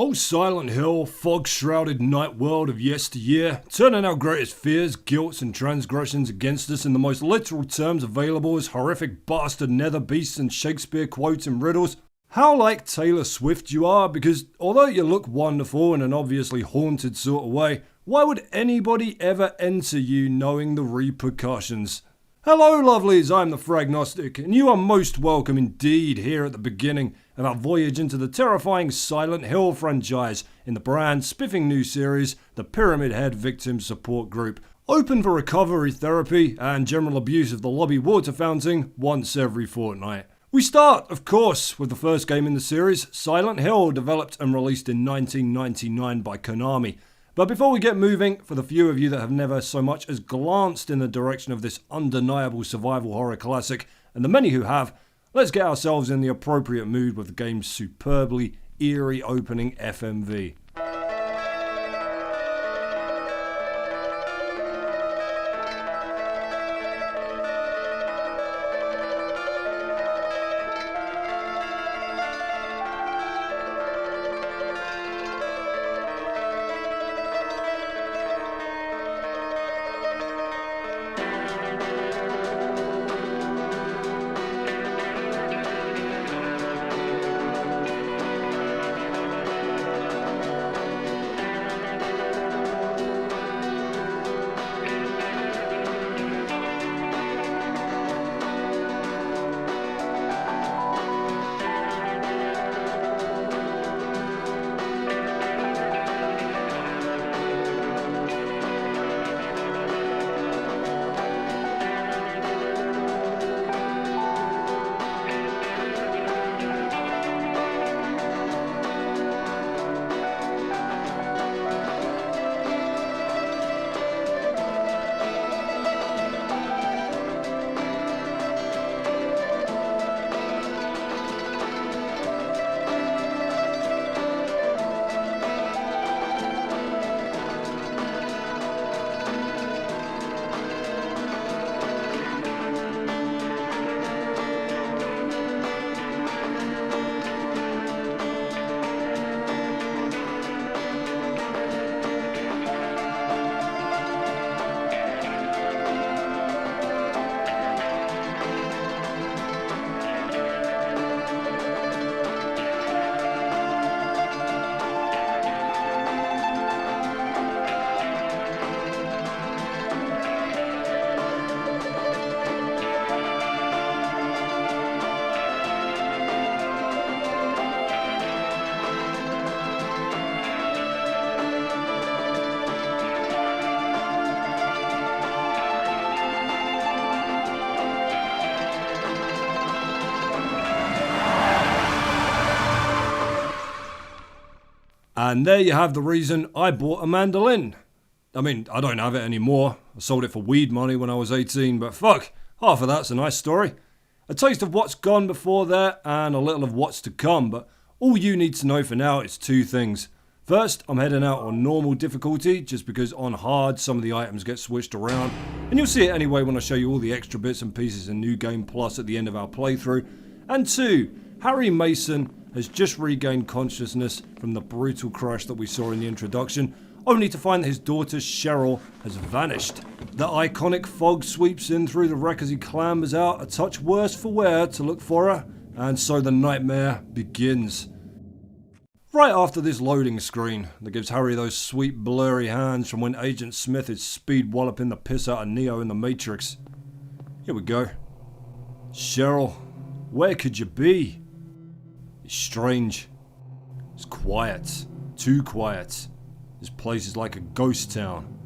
Oh, Silent Hill, fog-shrouded night world of yesteryear, turning our greatest fears, guilts and transgressions against us in the most literal terms available as horrific bastard nether beasts and Shakespeare quotes and riddles. How like Taylor Swift you are, because although you look wonderful in an obviously haunted sort of way, why would anybody ever enter you knowing the repercussions? Hello lovelies, I'm the Fragnostic, and you are most welcome indeed here at the beginning of our voyage into the terrifying Silent Hill franchise in the brand spiffing new series, the Pyramid Head Victim Support Group, open for recovery therapy and general abuse of the lobby water fountain once every fortnight. We start, of course, with the first game in the series, Silent Hill, developed and released in 1999 by Konami. But before we get moving, for the few of you that have never so much as glanced in the direction of this undeniable survival horror classic, and the many who have, let's get ourselves in the appropriate mood with the game's superbly eerie opening FMV. And there you have the reason I bought a mandolin. I mean, I don't have it anymore. I sold it for weed money when I was 18, but fuck, half of that's a nice story. A taste of what's gone before there, and a little of what's to come, but all you need to know for now is two things. First, I'm heading out on normal difficulty, just because on hard some of the items get switched around, and you'll see it anyway when I show you all the extra bits and pieces in New Game Plus at the end of our playthrough. And two, Harry Mason has just regained consciousness from the brutal crash that we saw in the introduction, only to find that his daughter Cheryl has vanished. The iconic fog sweeps in through the wreck as he clambers out, a touch worse for wear, to look for her, and so the nightmare begins. Right after this loading screen that gives Harry those sweet blurry hands from when Agent Smith is speed walloping the piss out of Neo in the Matrix. Here we go. Cheryl, where could you be? It's strange. It's quiet. Too quiet. This place is like a ghost town.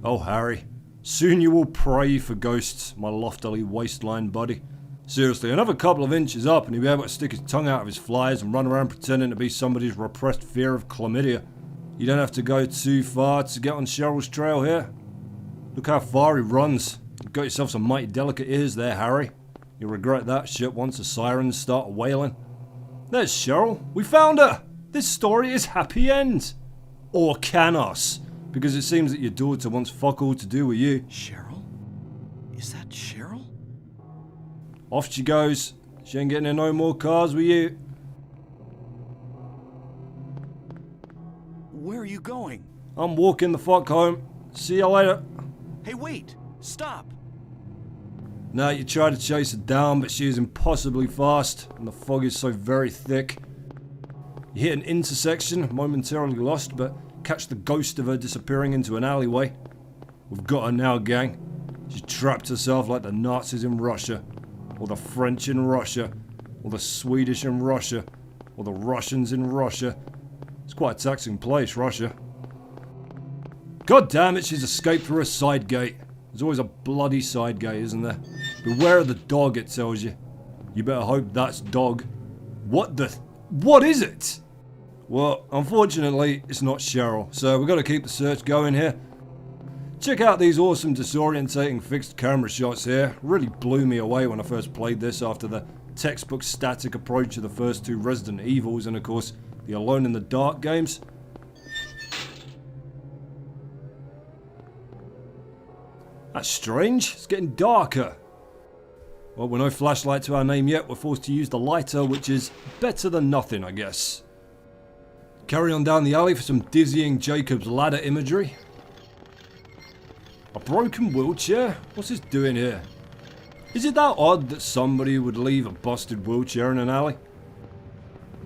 Oh Harry, soon you will pray for ghosts, my loftily waistline buddy. Seriously, another couple of inches up and he'll be able to stick his tongue out of his flies and run around pretending to be somebody's repressed fear of chlamydia. You don't have to go too far to get on Cheryl's trail here. Look how far he runs. You've got yourself some mighty delicate ears there, Harry. You'll regret that shit once the sirens start wailing. There's Cheryl. We found her. This story is happy end. Or can us. Because it seems that your daughter wants fuck all to do with you. Cheryl? Is that Cheryl? Off she goes. She ain't getting in no more cars with you. Where are you going? I'm walking the fuck home. See you later. Hey, wait! Stop! Now you try to chase her down, but she is impossibly fast, and the fog is so very thick. You hit an intersection, momentarily lost, but catch the ghost of her disappearing into an alleyway. We've got her now, gang. She's trapped herself like the Nazis in Russia, or the French in Russia, or the Swedish in Russia, or the Russians in Russia. It's quite a taxing place, Russia. God damn it, she's escaped through a side gate. There's always a bloody side gate, isn't there? Beware of the dog, it tells you. You better hope that's dog. What is it? Well, unfortunately, it's not Cheryl, so we've got to keep the search going here. Check out these awesome disorientating fixed camera shots here. Really blew me away when I first played this after the textbook static approach of the first two Resident Evils and of course the Alone in the Dark games. That's strange, it's getting darker. Well, we're no flashlight to our name yet, we're forced to use the lighter, which is better than nothing, I guess. Carry on down the alley for some dizzying Jacob's Ladder imagery. A broken wheelchair? What's this doing here? Is it that odd that somebody would leave a busted wheelchair in an alley?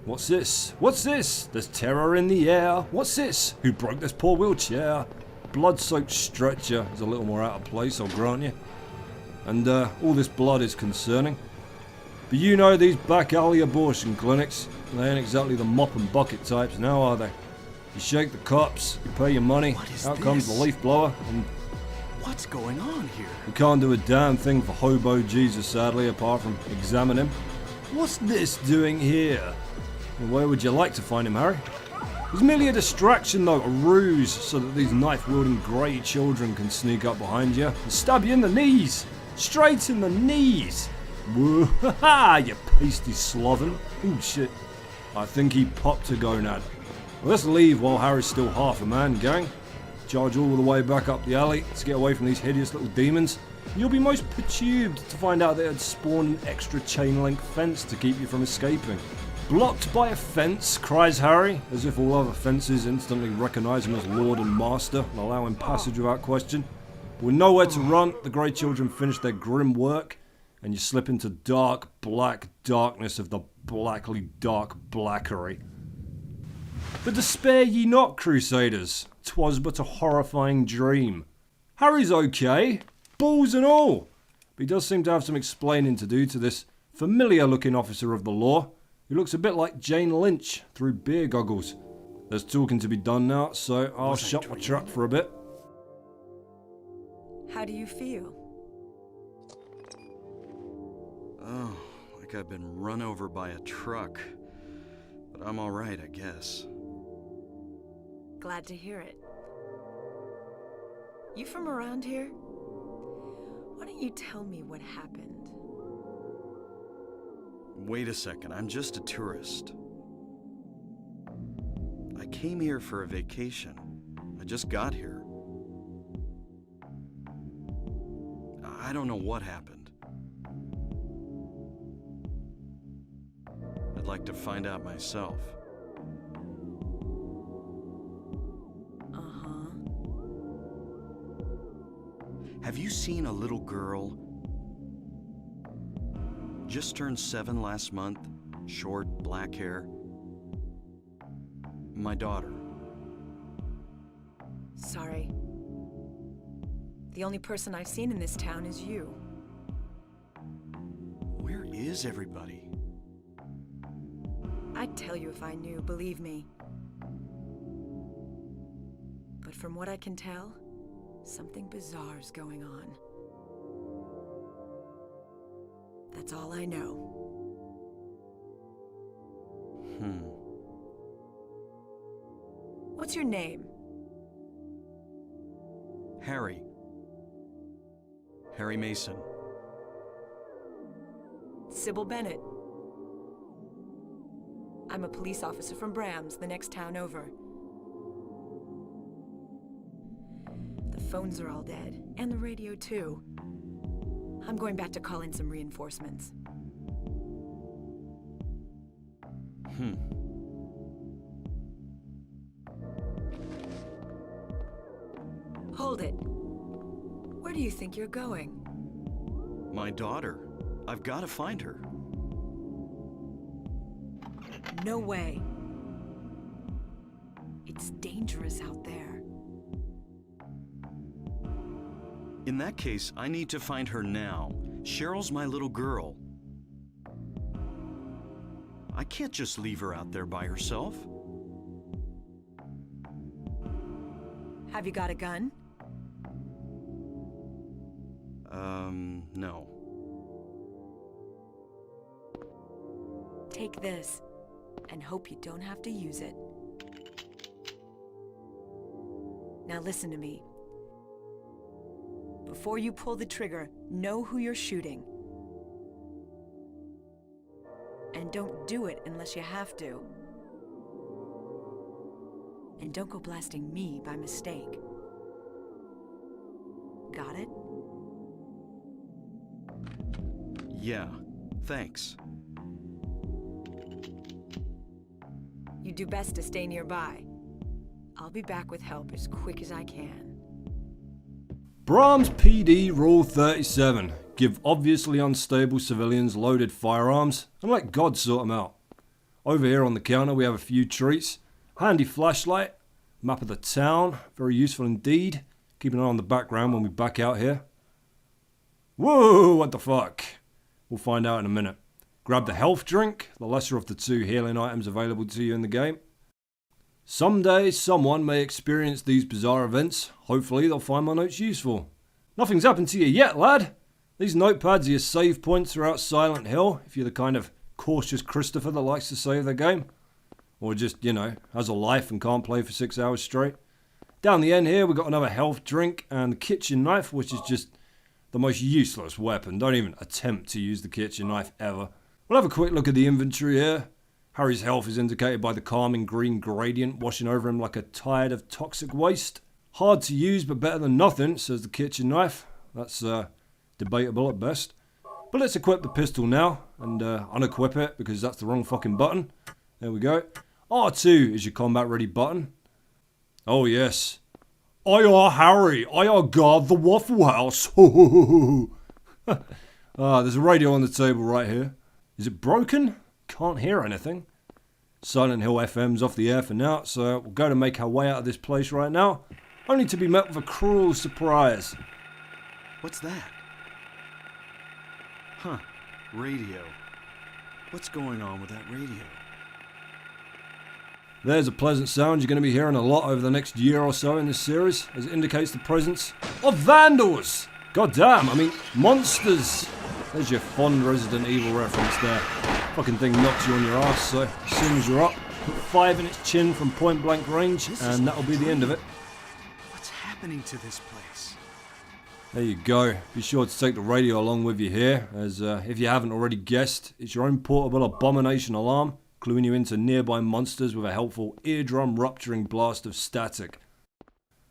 What's this? What's this? There's terror in the air. What's this? Who broke this poor wheelchair? Blood-soaked stretcher is a little more out of place, I'll grant you. And all this blood is concerning. But you know these back alley abortion clinics, they ain't exactly the mop and bucket types now, are they? You shake the cops, you pay your money, out comes the leaf blower, and What's going on here? we can't do a damn thing for hobo Jesus, sadly, apart from examine him. What's this doing here? And where would you like to find him, Harry? It was merely a distraction though, a ruse, so that these knife-wielding grey children can sneak up behind you and stab you in the knees! Straight in the knees! Whoa, ha-ha, you pasty sloven. Oh shit, I think he popped a gonad. Well, let's leave while Harry's still half a man, gang. Charge all the way back up the alley to get away from these hideous little demons. You'll be most perturbed to find out they had spawned an extra chain-link fence to keep you from escaping. Blocked by a fence, cries Harry, as if all other fences instantly recognise him as Lord and Master and allow him passage without question. With nowhere to run, the grey children finish their grim work, and you slip into dark, black darkness of the blackly dark blackery. But despair ye not, Crusaders. 'Twas but a horrifying dream. Harry's okay, balls and all, but he does seem to have some explaining to do to this familiar-looking officer of the law, who looks a bit like Jane Lynch through beer goggles. There's talking to be done now, so I'll shut my trap for a bit. How do you feel? Oh, like I've been run over by a truck. But I'm alright, I guess. Glad to hear it. You from around here? Why don't you tell me what happened? Wait a second, I'm just a tourist. I came here for a vacation. I just got here. I don't know what happened. I'd like to find out myself. Uh-huh. Have you seen a little girl? Just turned 7 last month, short, black hair. My daughter. Sorry. The only person I've seen in this town is you. Where is everybody? I'd tell you if I knew, believe me. But from what I can tell, something bizarre's going on. That's all I know. What's your name? Harry. Harry Mason. Sybil Bennett. I'm a police officer from Brams, the next town over. The phones are all dead, and the radio too. I'm going back to call in some reinforcements. Hold it. Where do you think you're going? My daughter. I've got to find her. No way. It's dangerous out there. In that case, I need to find her now. Cheryl's my little girl. I can't just leave her out there by herself. Have you got a gun? No. Take this, and hope you don't have to use it. Now listen to me. Before you pull the trigger, know who you're shooting. And don't do it unless you have to. And don't go blasting me by mistake. Got it? Yeah, thanks. You do best to stay nearby. I'll be back with help as quick as I can. Brahms PD Rule 37. Give obviously unstable civilians loaded firearms and let God sort them out. Over here on the counter we have a few treats. Handy flashlight, map of the town, very useful indeed. Keep an eye on the background when we back out here. Whoa, what the fuck? We'll find out in a minute. Grab the health drink, the lesser of the two healing items available to you in the game. Someday someone may experience these bizarre events. Hopefully they'll find my notes useful. Nothing's happened to you yet, lad. These notepads are your save points throughout Silent Hill, if you're the kind of cautious Christopher that likes to save their game. Or just, has a life and can't play for 6 hours straight. Down the end here we've got another health drink and the kitchen knife, which is just the most useless weapon. Don't even attempt to use the kitchen knife ever. We'll have a quick look at the inventory here. Harry's health is indicated by the calming green gradient washing over him like a tide of toxic waste. Hard to use but better than nothing, says the kitchen knife. That's debatable at best. But let's equip the pistol now and unequip it because that's the wrong fucking button. There we go. R2 is your combat ready button. Oh yes. I are Harry. I are guard the Waffle House. There's a radio on the table right here. Is it broken? Can't hear anything. Silent Hill FM's off the air for now, so we'll go to make our way out of this place right now, only to be met with a cruel surprise. What's that? Huh. Radio. What's going on with that radio? There's a pleasant sound you're going to be hearing a lot over the next year or so in this series, as it indicates the presence of vandals! God damn, monsters! There's your fond Resident Evil reference there. Fucking thing knocks you on your ass, so as soon as you're up, put 5 in its chin from point blank range, and that'll be the end of it. What's happening to this place? There you go. Be sure to take the radio along with you here, as if you haven't already guessed, it's your own portable abomination alarm, cluing you into nearby monsters with a helpful eardrum rupturing blast of static.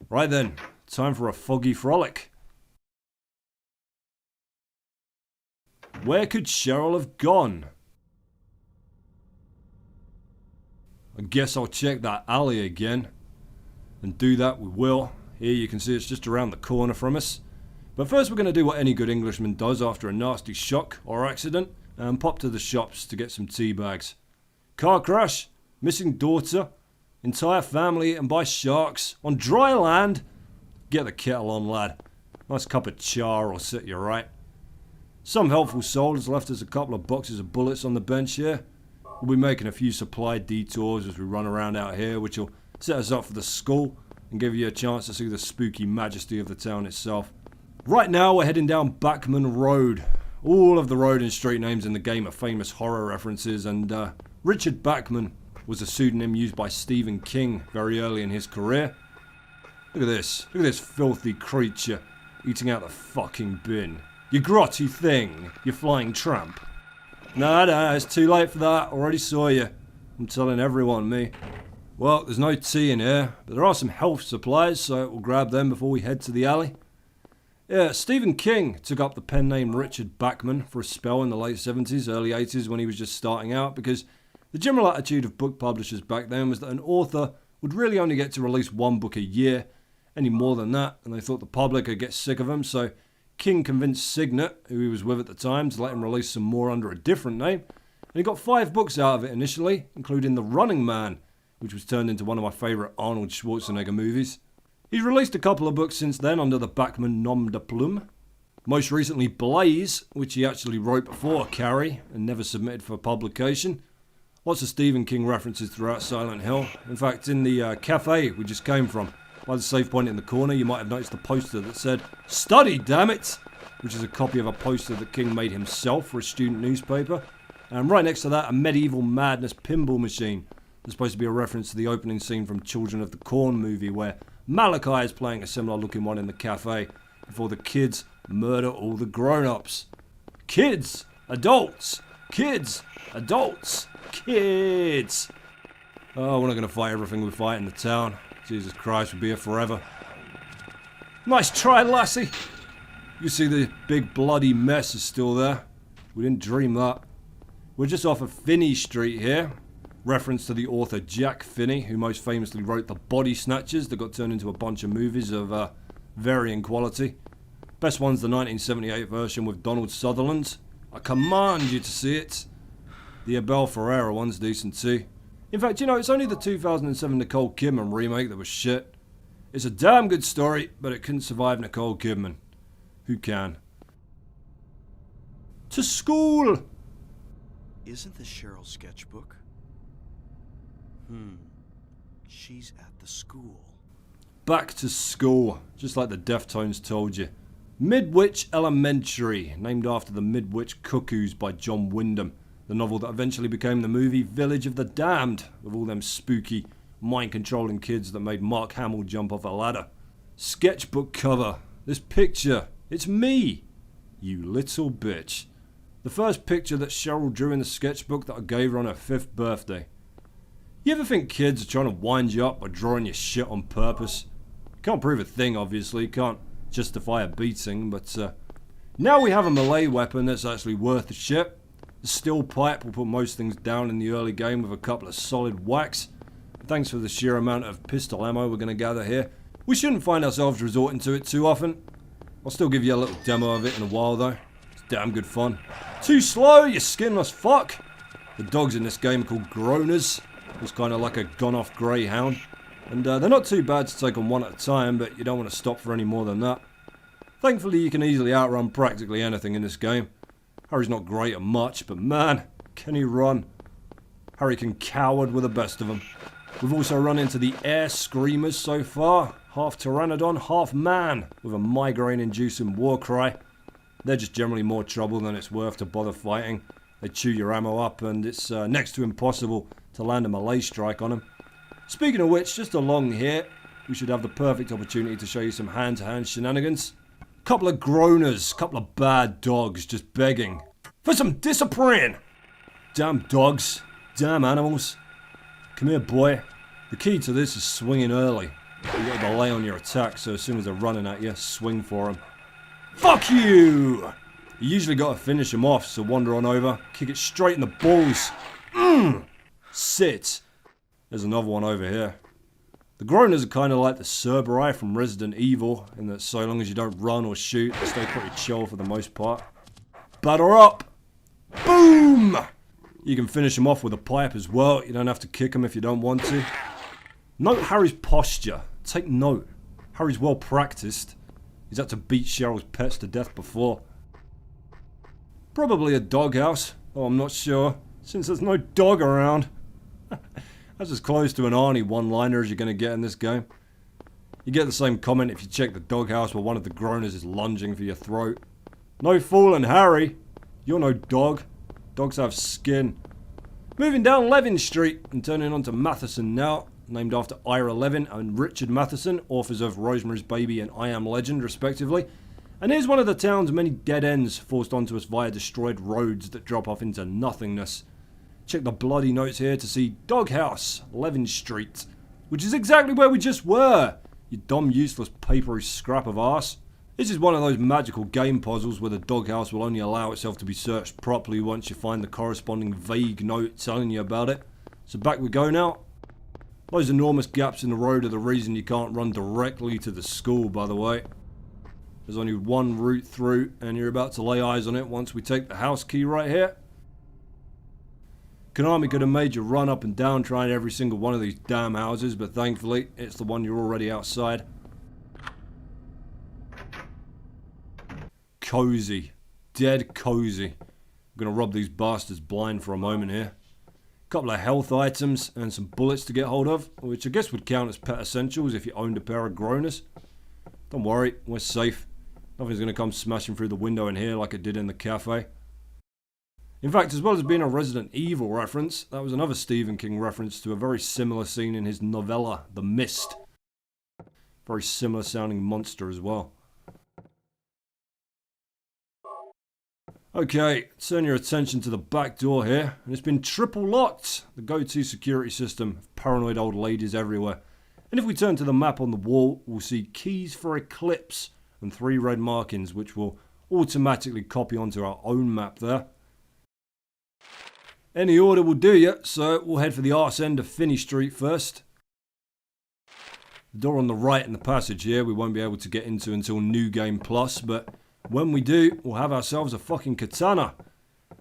Right then, time for a foggy frolic. Where could Cheryl have gone? I guess I'll check that alley again. And do that we will. Here you can see it's just around the corner from us. But first we're going to do what any good Englishman does after a nasty shock or accident and pop to the shops to get some tea bags. Car crash, missing daughter, entire family eaten by sharks, on dry land. Get the kettle on, lad. Nice cup of char will set you right. Some helpful soul has left us a couple of boxes of bullets on the bench here. We'll be making a few supply detours as we run around out here, which will set us up for the school and give you a chance to see the spooky majesty of the town itself. Right now we're heading down Backman Road. All of the road and street names in the game are famous horror references, and Richard Bachman was a pseudonym used by Stephen King very early in his career. Look at this filthy creature eating out the fucking bin. You grotty thing, you flying tramp. Nah, it's too late for that, already saw you. I'm telling everyone, me. Well, there's no tea in here, but there are some health supplies, so we'll grab them before we head to the alley. Yeah, Stephen King took up the pen name Richard Bachman for a spell in the late 70s, early 80s when he was just starting out, because the general attitude of book publishers back then was that an author would really only get to release one book a year, any more than that, and they thought the public would get sick of him, so King convinced Signet, who he was with at the time, to let him release some more under a different name, and he got 5 books out of it initially, including The Running Man, which was turned into one of my favourite Arnold Schwarzenegger movies. He's released a couple of books since then under the Bachmann nom de plume. Most recently Blaze, which he actually wrote before Carrie and never submitted for publication. Lots of Stephen King references throughout Silent Hill. In fact, in the cafe we just came from, by the save point in the corner, you might have noticed a poster that said, "Study, damn it!" which is a copy of a poster that King made himself for a student newspaper. And right next to that, a Medieval Madness pinball machine. It's supposed to be a reference to the opening scene from Children of the Corn movie, where Malachi is playing a similar looking one in the cafe before the kids murder all the grown-ups. Kids! Adults! Kids! Adults! Kids! Oh, we're not going to fight everything we fight in the town. Jesus Christ, we'll be here forever. Nice try, lassie! You see the big bloody mess is still there. We didn't dream that. We're just off of Finney Street here. Reference to the author Jack Finney, who most famously wrote The Body Snatchers that got turned into a bunch of movies of varying quality. Best one's the 1978 version with Donald Sutherland. I command you to see it. The Abel Ferrara one's decent too. In fact, it's only the 2007 Nicole Kidman remake that was shit. It's a damn good story, but it couldn't survive Nicole Kidman. Who can? To school! Isn't this Cheryl's sketchbook? She's at the school. Back to school, just like the Deftones told you. Midwich Elementary, named after the Midwich Cuckoos by John Wyndham, the novel that eventually became the movie Village of the Damned, with all them spooky, mind-controlling kids that made Mark Hamill jump off a ladder. Sketchbook cover. This picture. It's me. You little bitch. The first picture that Cheryl drew in the sketchbook that I gave her on her 5th birthday. You ever think kids are trying to wind you up by drawing your shit on purpose? Can't prove a thing, obviously. Can't justify a beating, but now we have a melee weapon that's actually worth the shit. The steel pipe will put most things down in the early game with a couple of solid whacks. Thanks for the sheer amount of pistol ammo we're going to gather here. We shouldn't find ourselves resorting to it too often. I'll still give you a little demo of it in a while though. It's damn good fun. Too slow, you skinless fuck! The dogs in this game are called Groaners. It's kind of like a gone-off greyhound. And they're not too bad to take on one at a time, but you don't want to stop for any more than that. Thankfully, you can easily outrun practically anything in this game. Harry's not great at much, but man, can he run. Harry can coward with the best of them. We've also run into the air screamers so far. Half Pteranodon, half man, with a migraine-inducing war cry. They're just generally more trouble than it's worth to bother fighting. They chew your ammo up, and it's next to impossible to land a melee strike on them. Speaking of which, just along here, we should have the perfect opportunity to show you some hand-to-hand shenanigans. Couple of groaners, couple of bad dogs just begging for some discipline. Damn dogs, damn animals. Come here, boy. The key to this is swinging early. You got to delay on your attack, so as soon as they're running at you, swing for them. Fuck you! You usually got to finish them off, so wander on over, kick it straight in the balls. Sit. There's another one over here. The groaners are kind of like the Cerberus from Resident Evil, in that so long as you don't run or shoot, they stay pretty chill for the most part. Batter up! Boom! You can finish them off with a pipe as well. You don't have to kick them if you don't want to. Note Harry's posture. Take note. Harry's well practiced. He's had to beat Cheryl's pets to death before. Probably a doghouse. Oh, I'm not sure, since there's no dog around. That's as close to an Arnie one-liner as you're going to get in this game. You get the same comment if you check the doghouse where one of the groaners is lunging for your throat. No fooling, Harry. You're no dog. Dogs have skin. Moving down Levin Street and turning on to Matheson now, named after Ira Levin and Richard Matheson, authors of Rosemary's Baby and I Am Legend, respectively. And here's one of the town's many dead ends forced onto us via destroyed roads that drop off into nothingness. Check the bloody notes here to see Doghouse, Levin Street, which is exactly where we just were, you dumb useless papery scrap of arse. This is one of those magical game puzzles where the doghouse will only allow itself to be searched properly once you find the corresponding vague note telling you about it. So back we go now. Those enormous gaps in the road are the reason you can't run directly to the school, by the way. There's only one route through, and you're about to lay eyes on it once we take the house key right here. Konami could have made you run up and down trying every single one of these damn houses, but thankfully, it's the one you're already outside. Cozy. Dead cozy. I'm gonna rub these bastards blind for a moment here. Couple of health items and some bullets to get hold of, which I guess would count as pet essentials if you owned a pair of groaners. Don't worry, we're safe. Nothing's gonna come smashing through the window in here like it did in the cafe. In fact, as well as being a Resident Evil reference, that was another Stephen King reference to a very similar scene in his novella, The Mist. Very similar sounding monster as well. Okay, turn your attention to the back door here, and it's been triple locked. The go-to security system of paranoid old ladies everywhere. And if we turn to the map on the wall, we'll see keys for Eclipse and 3 red markings, which will automatically copy onto our own map there. Any order will do ya, so we'll head for the arse end of Finney Street first. The door on the right in the passage here we won't be able to get into until New Game Plus, but when we do, we'll have ourselves a fucking katana.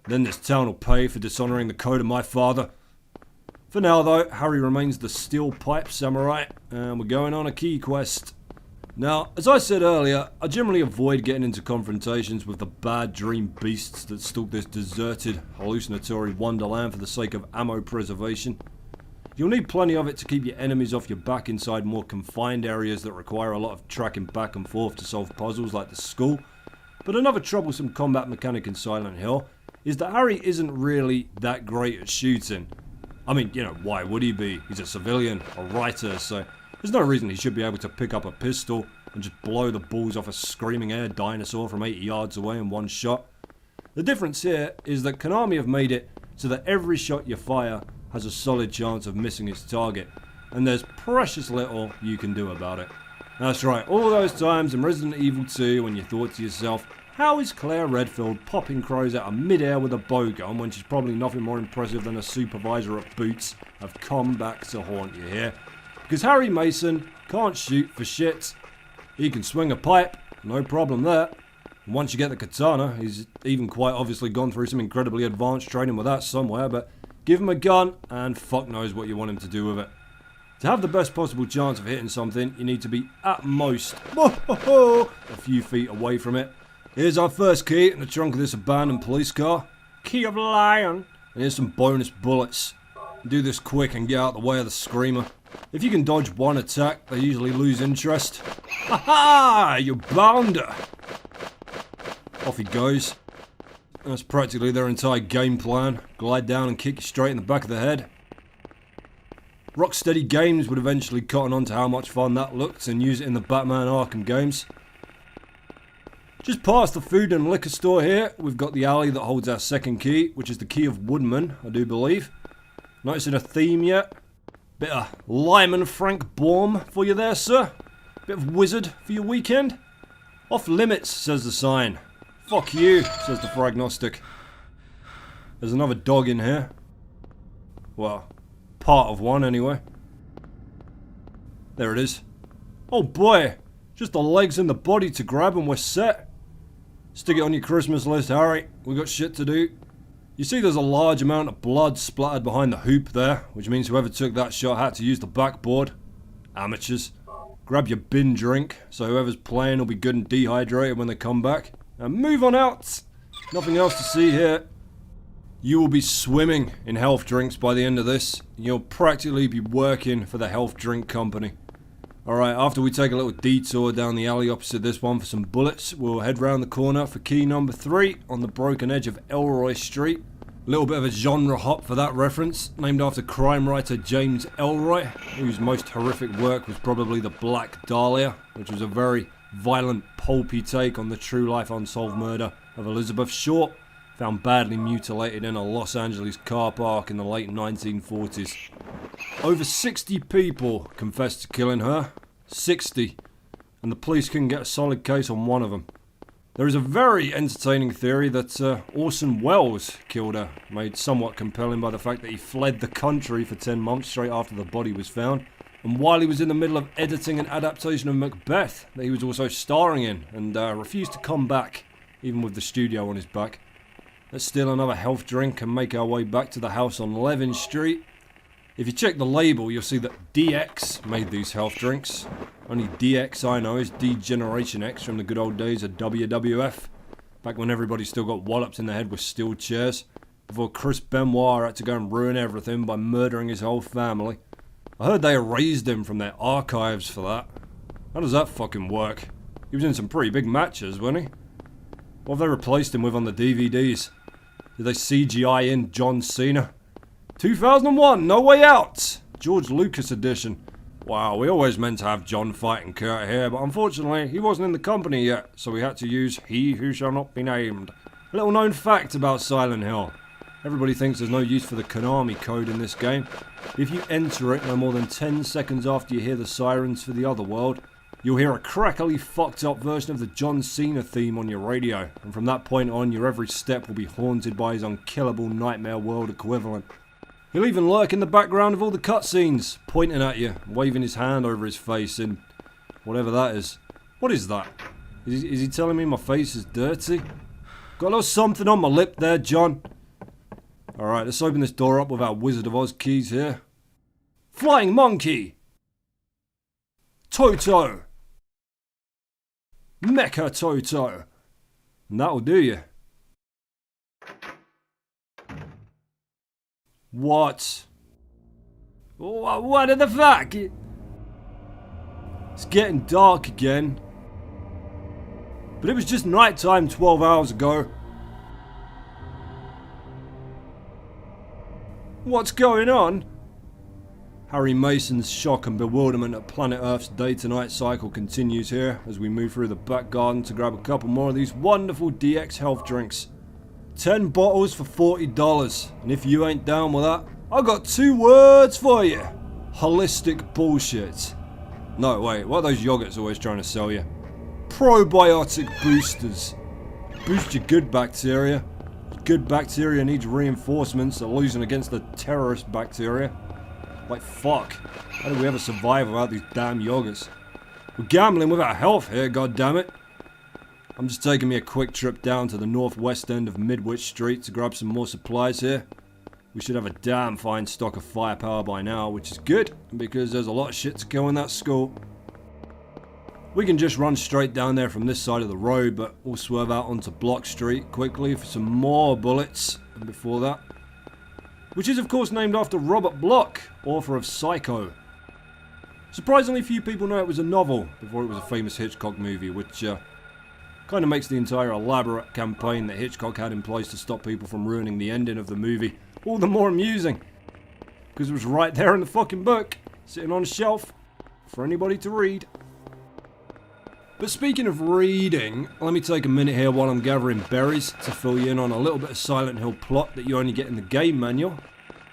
Then this town will pay for dishonouring the code of my father. For now though, Harry remains the steel pipe samurai, and we're going on a key quest. Now, as I said earlier, I generally avoid getting into confrontations with the bad dream beasts that stalk this deserted, hallucinatory wonderland for the sake of ammo preservation. You'll need plenty of it to keep your enemies off your back inside more confined areas that require a lot of tracking back and forth to solve puzzles like the school. But another troublesome combat mechanic in Silent Hill is that Harry isn't really that great at shooting. I mean, you know, why would he be? He's a civilian, a writer, so there's no reason he should be able to pick up a pistol and just blow the balls off a screaming air dinosaur from 80 yards away in one shot. The difference here is that Konami have made it so that every shot you fire has a solid chance of missing its target, and there's precious little you can do about it. That's right, all those times in Resident Evil 2 when you thought to yourself, how is Claire Redfield popping crows out of mid-air with a bow gun when she's probably nothing more impressive than a supervisor at Boots, have come back to haunt you here. Because Harry Mason can't shoot for shit. He can swing a pipe, no problem there. And once you get the katana, he's even quite obviously gone through some incredibly advanced training with that somewhere, but give him a gun and fuck knows what you want him to do with it. To have the best possible chance of hitting something, you need to be at most a few feet away from it. Here's our first key in the trunk of this abandoned police car. Key of Lion. And here's some bonus bullets. Do this quick and get out the way of the screamer. If you can dodge one attack, they usually lose interest. Ha ha! You bounder! Off he goes. That's practically their entire game plan. Glide down and kick you straight in the back of the head. Rocksteady Games would eventually cotton on to how much fun that looked and use it in the Batman Arkham games. Just past the food and liquor store here, we've got the alley that holds our second key, which is the Key of Woodman, I do believe. Noticing a theme yet? Bit of Lyman Frank Baum for you there, sir? Bit of wizard for your weekend? Off limits, says the sign. Fuck you, says the Fragnostic. There's another dog in here. Well, part of one anyway. There it is. Oh boy, just the legs and the body to grab and we're set. Stick it on your Christmas list, Harry. We got shit to do. You see there's a large amount of blood splattered behind the hoop there, which means whoever took that shot had to use the backboard. Amateurs. Grab your bin drink, so whoever's playing will be good and dehydrated when they come back. And move on out! Nothing else to see here. You will be swimming in health drinks by the end of this. You'll practically be working for the health drink company. Alright, after we take a little detour down the alley opposite this one for some bullets, we'll head round the corner for key number 3 on the broken edge of Elroy Street. A little bit of a genre hop for that reference, named after crime writer James Elroy, whose most horrific work was probably The Black Dahlia, which was a very violent, pulpy take on the true life unsolved murder of Elizabeth Short, found badly mutilated in a Los Angeles car park in the late 1940s. Over 60 people confessed to killing her. 60. And the police couldn't get a solid case on one of them. There is a very entertaining theory that Orson Welles killed her, made somewhat compelling by the fact that he fled the country for 10 months straight after the body was found, and while he was in the middle of editing an adaptation of Macbeth that he was also starring in, and refused to come back, even with the studio on his back. Let's steal another health drink and make our way back to the house on Levin Street. If you check the label, you'll see that DX made these health drinks. Only DX I know is D-Generation X from the good old days of WWF. Back when everybody still got walloped in the head with steel chairs. Before Chris Benoit had to go and ruin everything by murdering his whole family. I heard they erased him from their archives for that. How does that fucking work? He was in some pretty big matches, wasn't he? What have they replaced him with on the DVDs? Did they CGI in John Cena? 2001, No Way Out! George Lucas edition. Wow, we always meant to have John fighting Kurt here, but unfortunately he wasn't in the company yet, so we had to use He Who Shall Not Be Named. A little known fact about Silent Hill. Everybody thinks there's no use for the Konami code in this game. If you enter it no more than 10 seconds after you hear the sirens for the other world, you'll hear a crackly fucked up version of the John Cena theme on your radio, and from that point on your every step will be haunted by his unkillable Nightmare World equivalent. He'll even lurk in the background of all the cutscenes, pointing at you, waving his hand over his face in whatever that is. What is that? Is he telling me my face is dirty? Got a little something on my lip there, John. Alright, let's open this door up with our Wizard of Oz keys here. Flying Monkey! Toto! Mecha Toto! And that'll do you. What? What the fuck? It's getting dark again. But it was just nighttime 12 hours ago. What's going on? Harry Mason's shock and bewilderment at planet Earth's day-to-night cycle continues here as we move through the back garden to grab a couple more of these wonderful DX health drinks. 10 bottles for $40, and if you ain't down with that, I got 2 words for you. Holistic bullshit. No, wait, what are those yogurts always trying to sell you? Probiotic boosters. Boost your good bacteria. Good bacteria needs reinforcements, they're losing against the terrorist bacteria. Like fuck, how do we ever survive without these damn yogurts? We're gambling with our health here, goddammit. I'm just taking me a quick trip down to the northwest end of Midwich Street to grab some more supplies here. We should have a damn fine stock of firepower by now, which is good, because there's a lot of shit to kill in that school. We can just run straight down there from this side of the road, but we'll swerve out onto Block Street quickly for some more bullets. And before that, which is of course named after Robert Bloch, author of Psycho. Surprisingly few people know it was a novel before it was a famous Hitchcock movie, which kind of makes the entire elaborate campaign that Hitchcock had in place to stop people from ruining the ending of the movie all the more amusing. Because it was right there in the fucking book, sitting on a shelf for anybody to read. But speaking of reading, let me take a minute here while I'm gathering berries to fill you in on a little bit of Silent Hill plot that you only get in the game manual,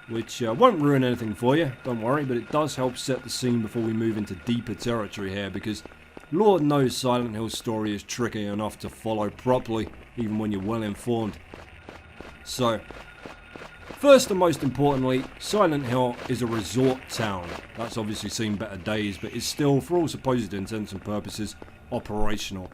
which won't ruin anything for you, don't worry, but it does help set the scene before we move into deeper territory here, because Lord knows Silent Hill's story is tricky enough to follow properly, even when you're well informed. So, first and most importantly, Silent Hill is a resort town. That's obviously seen better days, but is still, for all supposed intents and purposes, operational.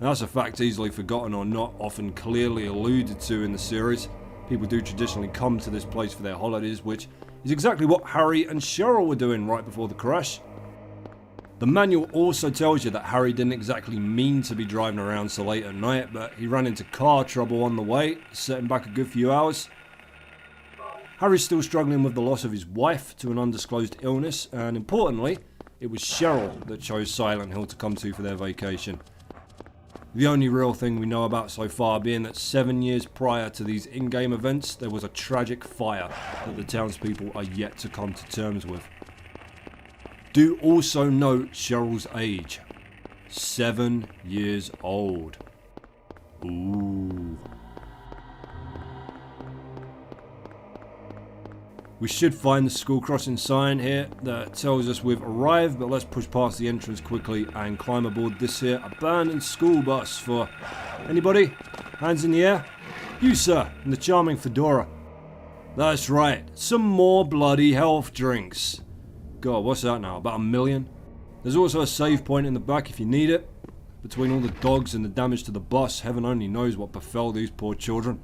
Now, that's a fact easily forgotten or not often clearly alluded to in the series. People do traditionally come to this place for their holidays, which is exactly what Harry and Cheryl were doing right before the crash. The manual also tells you that Harry didn't exactly mean to be driving around so late at night, but he ran into car trouble on the way, setting back a good few hours. Harry's still struggling with the loss of his wife to an undisclosed illness, and importantly, it was Cheryl that chose Silent Hill to come to for their vacation. The only real thing we know about so far being that 7 years prior to these in-game events, there was a tragic fire that the townspeople are yet to come to terms with. Do also note Cheryl's age. 7 years old. Ooh. We should find the school crossing sign here that tells us we've arrived, but let's push past the entrance quickly and climb aboard this here abandoned school bus for... Anybody? Hands in the air? You, sir, in the charming fedora. That's right, some more bloody health drinks. God, what's that now, about 1 million? There's also a save point in the back if you need it. Between all the dogs and the damage to the bus, heaven only knows what befell these poor children.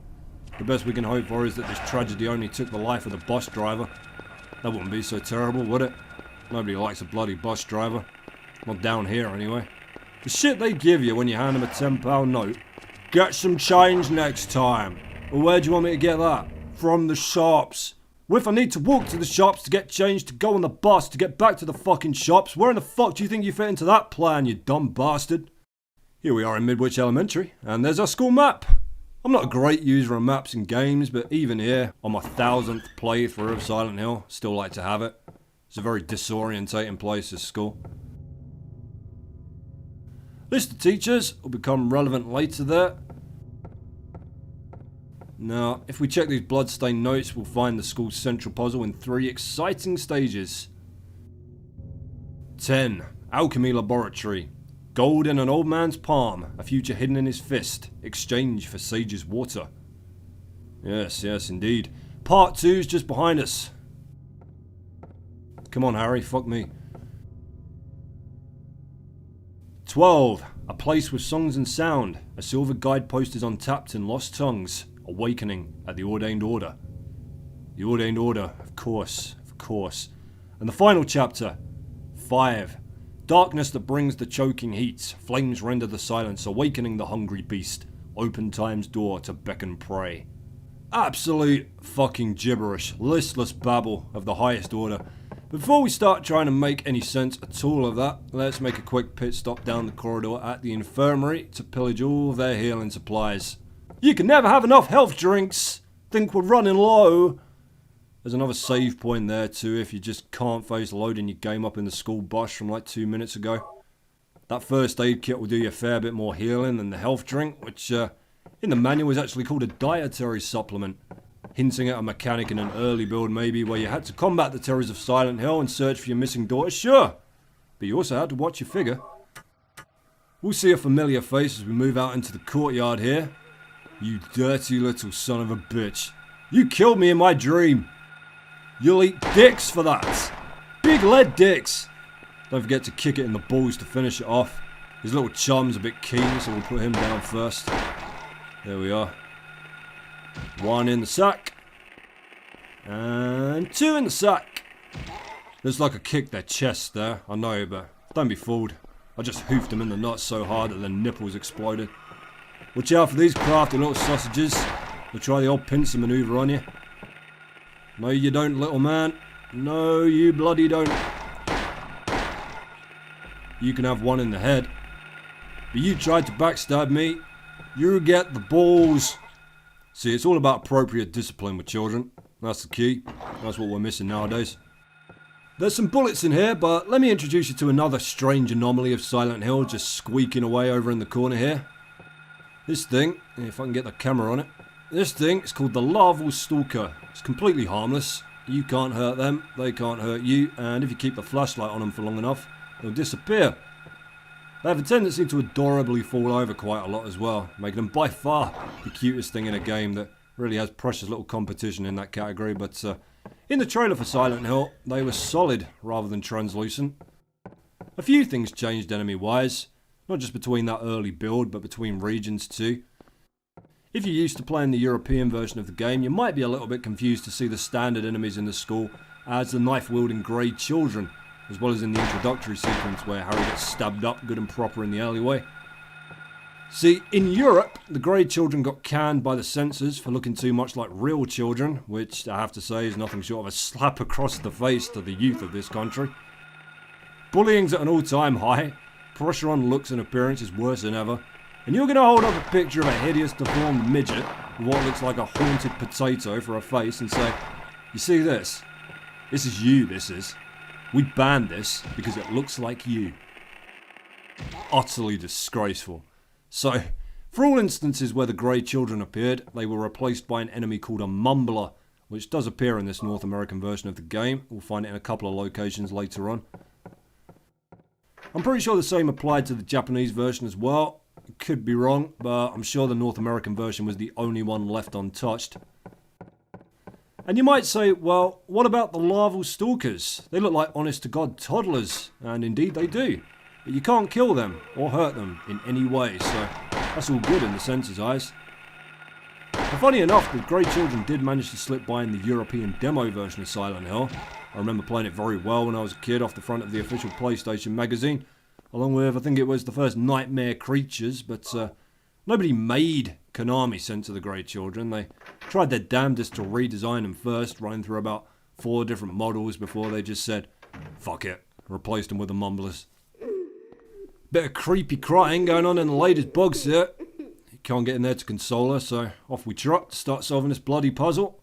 The best we can hope for is that this tragedy only took the life of the bus driver. That wouldn't be so terrible, would it? Nobody likes a bloody bus driver. Not down here, anyway. The shit they give you when you hand them a £10 note. Get some change next time. Well, where do you want me to get that? From the shops. Well, if I need to walk to the shops to get change to go on the bus to get back to the fucking shops, where in the fuck do you think you fit into that plan, you dumb bastard? Here we are in Midwich Elementary, and there's our school map. I'm not a great user of maps in games, but even here, on my 1000th playthrough of Silent Hill, still like to have it. It's a very disorientating place, this school. List of teachers will become relevant later there. Now, if we check these bloodstained notes, we'll find the school's central puzzle in 3 exciting stages. 10. Alchemy Laboratory. Gold in an old man's palm, a future hidden in his fist, exchange for sage's water. Yes, indeed. Part 2's just behind us. Come on, Harry, fuck me. 12. A place with songs and sound. A silver guidepost is untapped in lost tongues. Awakening at the Ordained Order. The Ordained Order, of course. And the final chapter. 5. Darkness that brings the choking heat. Flames render the silence, awakening the hungry beast. Open time's door to beckon prey. Absolute fucking gibberish. Listless babble of the highest order. Before we start trying to make any sense at all of that, let's make a quick pit stop down the corridor at the infirmary to pillage all their healing supplies. You can never have enough health drinks! Think we're running low! There's another save point there too if you just can't face loading your game up in the school bus from like 2 minutes ago. That first aid kit will do you a fair bit more healing than the health drink, which in the manual is actually called a dietary supplement, hinting at a mechanic in an early build maybe where you had to combat the terrors of Silent Hill and search for your missing daughter, sure, but you also had to watch your figure. We'll see a familiar face as we move out into the courtyard here. You dirty little son of a bitch. You killed me in my dream. You'll eat dicks for that. Big lead dicks. Don't forget to kick it in the balls to finish it off. His little chum's a bit keen, so we'll put him down first. There we are. 1 in the sack. And 2 in the sack. Looks like I kicked their chest there, I know, but don't be fooled. I just hoofed them in the nuts so hard that their nipples exploded. Watch out for these crafty little sausages. They'll try the old pincer maneuver on you. No you don't, little man. No you bloody don't. You can have 1 in the head. But you tried to backstab me. You get the balls. See, it's all about appropriate discipline with children. That's the key. That's what we're missing nowadays. There's some bullets in here, but let me introduce you to another strange anomaly of Silent Hill just squeaking away over in the corner here. This thing, if I can get the camera on it. This thing is called the Larval Stalker. It's completely harmless. You can't hurt them, they can't hurt you, and if you keep the flashlight on them for long enough, they'll disappear. They have a tendency to adorably fall over quite a lot as well, making them by far the cutest thing in a game that really has precious little competition in that category, but in the trailer for Silent Hill, they were solid rather than translucent. A few things changed enemy-wise, not just between that early build, but between regions too. If you're used to playing the European version of the game, you might be a little bit confused to see the standard enemies in the school as the knife-wielding grey children, as well as in the introductory sequence where Harry gets stabbed up good and proper in the alleyway. See, in Europe, the grey children got canned by the censors for looking too much like real children, which I have to say is nothing short of a slap across the face to the youth of this country. Bullying's at an all-time high, pressure on looks and appearance is worse than ever, and you're going to hold up a picture of a hideous deformed midget with what looks like a haunted potato for a face and say, you see this? This is you, this is. We banned this because it looks like you. Utterly disgraceful. So, for all instances where the grey children appeared, they were replaced by an enemy called a mumbler, which does appear in this North American version of the game. We'll find it in a couple of locations later on. I'm pretty sure the same applied to the Japanese version as well. Could be wrong, but I'm sure the North American version was the only one left untouched. And you might say, well, what about the larval stalkers? They look like honest-to-God toddlers, and indeed they do. But you can't kill them or hurt them in any way, so that's all good in the censor's eyes. And funny enough, the Grey Children did manage to slip by in the European demo version of Silent Hill. I remember playing it very well when I was a kid off the front of the official PlayStation magazine, along with, I think it was the first Nightmare Creatures, but nobody made Konami censor the Grey Children. They tried their damnedest to redesign them first, running through about 4 different models before they just said, fuck it, replaced them with the Mumblers. Bit of creepy crying going on in the latest box here. Can't get in there to console her, so off we trot to start solving this bloody puzzle.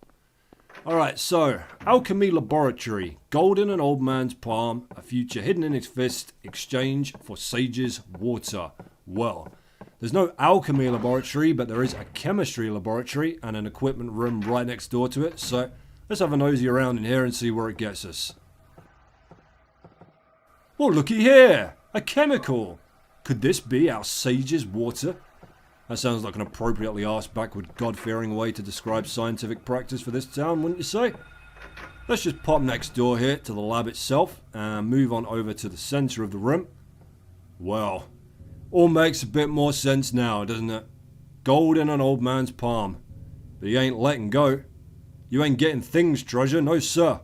Alright, so, Alchemy Laboratory, gold in an old man's palm, a future hidden in his fist, exchange for sage's water. Well, there's no alchemy laboratory, but there is a chemistry laboratory and an equipment room right next door to it, so let's have a nosy around in here and see where it gets us. Well, looky here! A chemical! Could this be our sage's water? That sounds like an appropriately arse-backward, God-fearing way to describe scientific practice for this town, wouldn't you say? Let's just pop next door here to the lab itself and move on over to the centre of the room. Well, all makes a bit more sense now, doesn't it? Gold in an old man's palm. But he ain't letting go. You ain't getting things, treasure, no sir.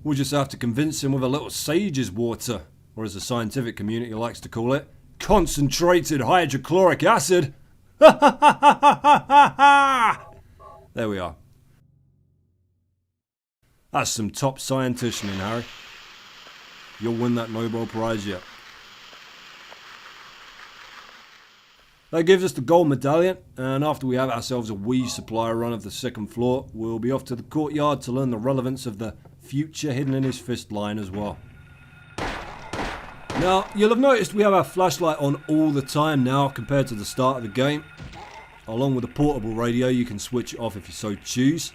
We'll just have to convince him with a little sage's water, or as the scientific community likes to call it, concentrated hydrochloric acid. There we are. That's some top scientitioning, Harry. You'll win that Nobel Prize yet. That gives us the gold medallion, and after we have ourselves a wee supply run of the second floor, we'll be off to the courtyard to learn the relevance of the future hidden in his fist line as well. Now, you'll have noticed we have our flashlight on all the time now compared to the start of the game. Along with the portable radio, you can switch it off if you so choose.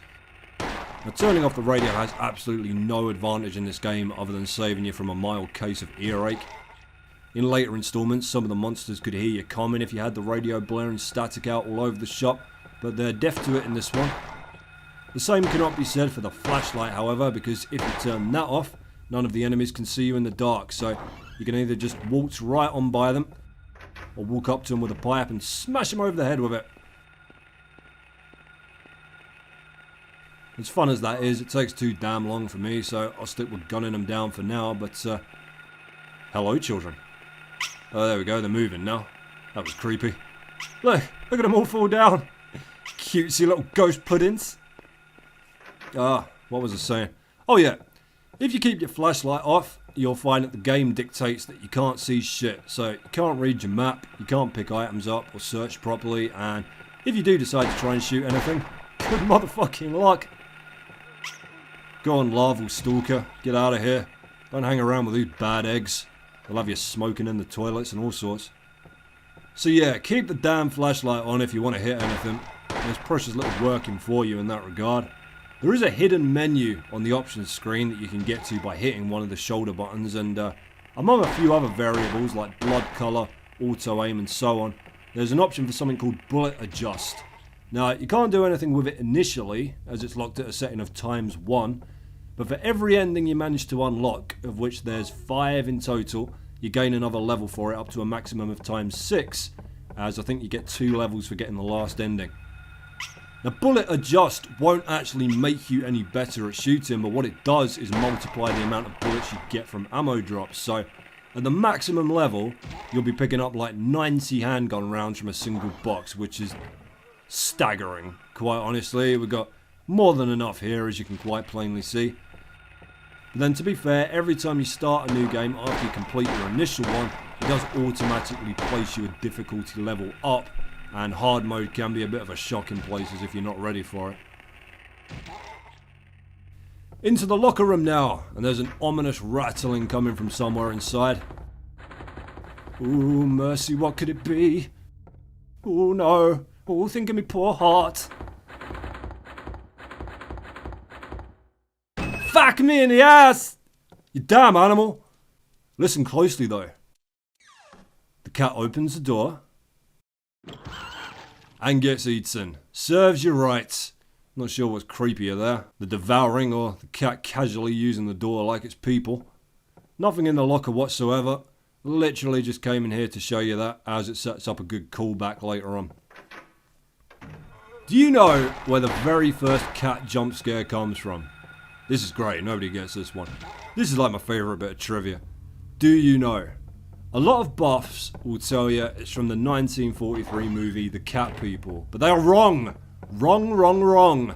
Now, turning off the radio has absolutely no advantage in this game other than saving you from a mild case of earache. In later installments, some of the monsters could hear you coming if you had the radio blaring static out all over the shop, but they're deaf to it in this one. The same cannot be said for the flashlight, however, because if you turn that off, none of the enemies can see you in the dark, so you can either just waltz right on by them, or walk up to them with a pipe and smash them over the head with it. As fun as that is, it takes too damn long for me, so I'll stick with gunning them down for now, but hello children. Oh, there we go, they're moving now. That was creepy. Look at them all fall down. Cutesy little ghost puddings. What was I saying? Oh yeah, if you keep your flashlight off, you'll find that the game dictates that you can't see shit. So you can't read your map, you can't pick items up or search properly, and if you do decide to try and shoot anything, good motherfucking luck. Go on, larval stalker, get out of here. Don't hang around with these bad eggs. They'll have you smoking in the toilets and all sorts. So yeah, keep the damn flashlight on if you want to hit anything. There's precious little working for you in that regard. There is a hidden menu on the options screen that you can get to by hitting one of the shoulder buttons, and among a few other variables like blood colour, auto aim and so on, there's an option for something called bullet adjust. Now you can't do anything with it initially as it's locked at a setting of ×1, but for every ending you manage to unlock, of which there's 5 in total, you gain another level for it up to a maximum of ×6, as I think you get 2 levels for getting the last ending. Now, bullet adjust won't actually make you any better at shooting, but what it does is multiply the amount of bullets you get from ammo drops. So, at the maximum level, you'll be picking up like 90 handgun rounds from a single box, which is staggering, quite honestly. We've got more than enough here, as you can quite plainly see. But then, to be fair, every time you start a new game after you complete your initial one, it does automatically place you a difficulty level up. And hard mode can be a bit of a shock in places if you're not ready for it. Into the locker room now, and there's an ominous rattling coming from somewhere inside. Ooh, mercy, what could it be? Ooh, no. Ooh, think of me poor heart. Smack me in the ass! You damn animal! Listen closely though. The cat opens the door and gets eaten. Serves you right. Not sure what's creepier there, the devouring or the cat casually using the door like it's people. Nothing in the locker whatsoever. Literally just came in here to show you that, as it sets up a good callback later on. Do you know where the very first cat jump scare comes from? This is great, nobody gets this one. This is like my favourite bit of trivia. Do you know? A lot of buffs will tell you it's from the 1943 movie The Cat People, but they are wrong! Wrong.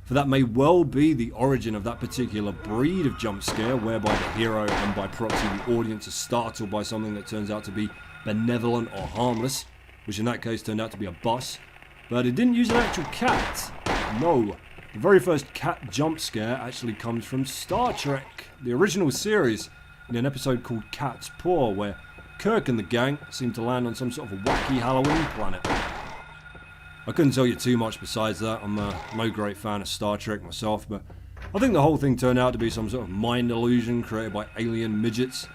For that may well be the origin of that particular breed of jump scare, whereby the hero and by proxy the audience is startled by something that turns out to be benevolent or harmless, which in that case turned out to be a bus. But it didn't use an actual cat. No. The very first cat jump scare actually comes from Star Trek, the original series, in an episode called Cat's Paw, where Kirk and the gang seem to land on some sort of a wacky Halloween planet. I couldn't tell you too much besides that. I'm no great fan of Star Trek myself, but I think the whole thing turned out to be some sort of mind illusion created by alien midgets.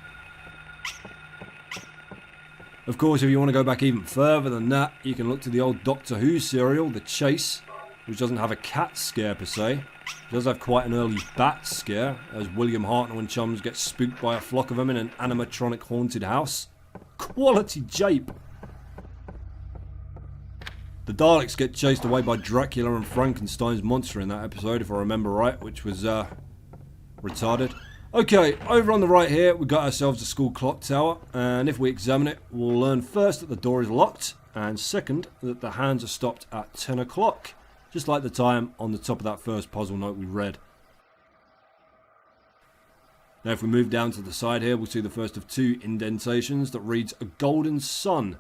Of course, if you want to go back even further than that, you can look to the old Doctor Who serial, The Chase, which doesn't have a cat scare per se. It does have quite an early bat scare, as William Hartnell and chums get spooked by a flock of them in an animatronic haunted house. Quality jape! The Daleks get chased away by Dracula and Frankenstein's monster in that episode, if I remember right, which was, retarded. Okay, over on the right here, we got ourselves a school clock tower, and if we examine it, we'll learn first that the door is locked, and second, that the hands are stopped at 10 o'clock, just like the time on the top of that first puzzle note we read. Now if we move down to the side here, we'll see the first of two indentations that reads, "A golden sun."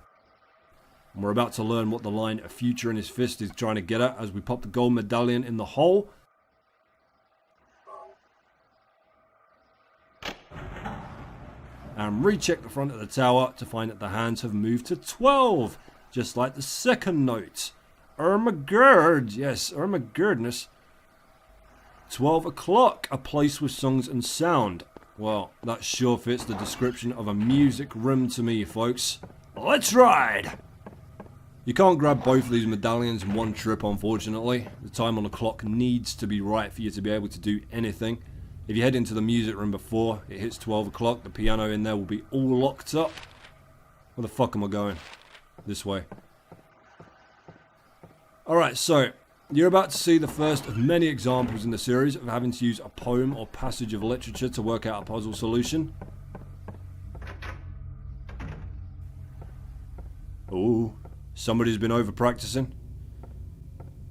And we're about to learn what the line "a future in his fist" is trying to get at as we pop the gold medallion in the hole. And recheck the front of the tower to find that the hands have moved to 12, just like the second note. Ermagerd, yes, Ermagerdness. 12 o'clock, a place with songs and sound. Well, that sure fits the description of a music room to me, folks. Let's ride! You can't grab both of these medallions in one trip, unfortunately. The time on the clock needs to be right for you to be able to do anything. If you head into the music room before it hits 12 o'clock, the piano in there will be all locked up. Where the fuck am I going? This way. Alright, so you're about to see the first of many examples in the series of having to use a poem or passage of literature to work out a puzzle solution. Oh, somebody's been over practicing.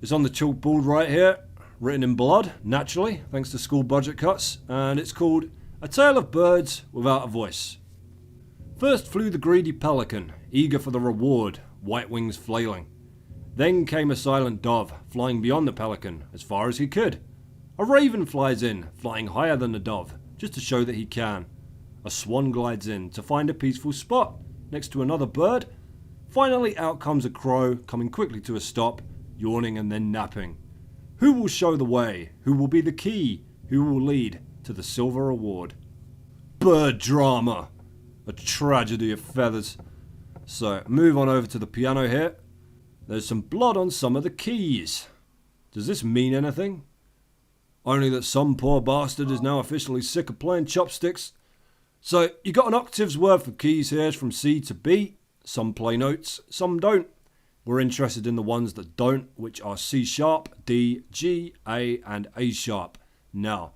It's on the chalkboard right here, written in blood, naturally, thanks to school budget cuts, and it's called A Tale of Birds Without a Voice. First flew the greedy pelican, eager for the reward, white wings flailing. Then came a silent dove, flying beyond the pelican, as far as he could. A raven flies in, flying higher than the dove, just to show that he can. A swan glides in, to find a peaceful spot, next to another bird. Finally out comes a crow, coming quickly to a stop, yawning and then napping. Who will show the way? Who will be the key? Who will lead to the silver award? Bird drama! A tragedy of feathers. So, move on over to the piano here. There's some blood on some of the keys. Does this mean anything? Only that some poor bastard is now officially sick of playing chopsticks. So, you got an octave's worth of keys here from C to B. Some play notes, some don't. We're interested in the ones that don't, which are C sharp, D, G, A, and A sharp. Now,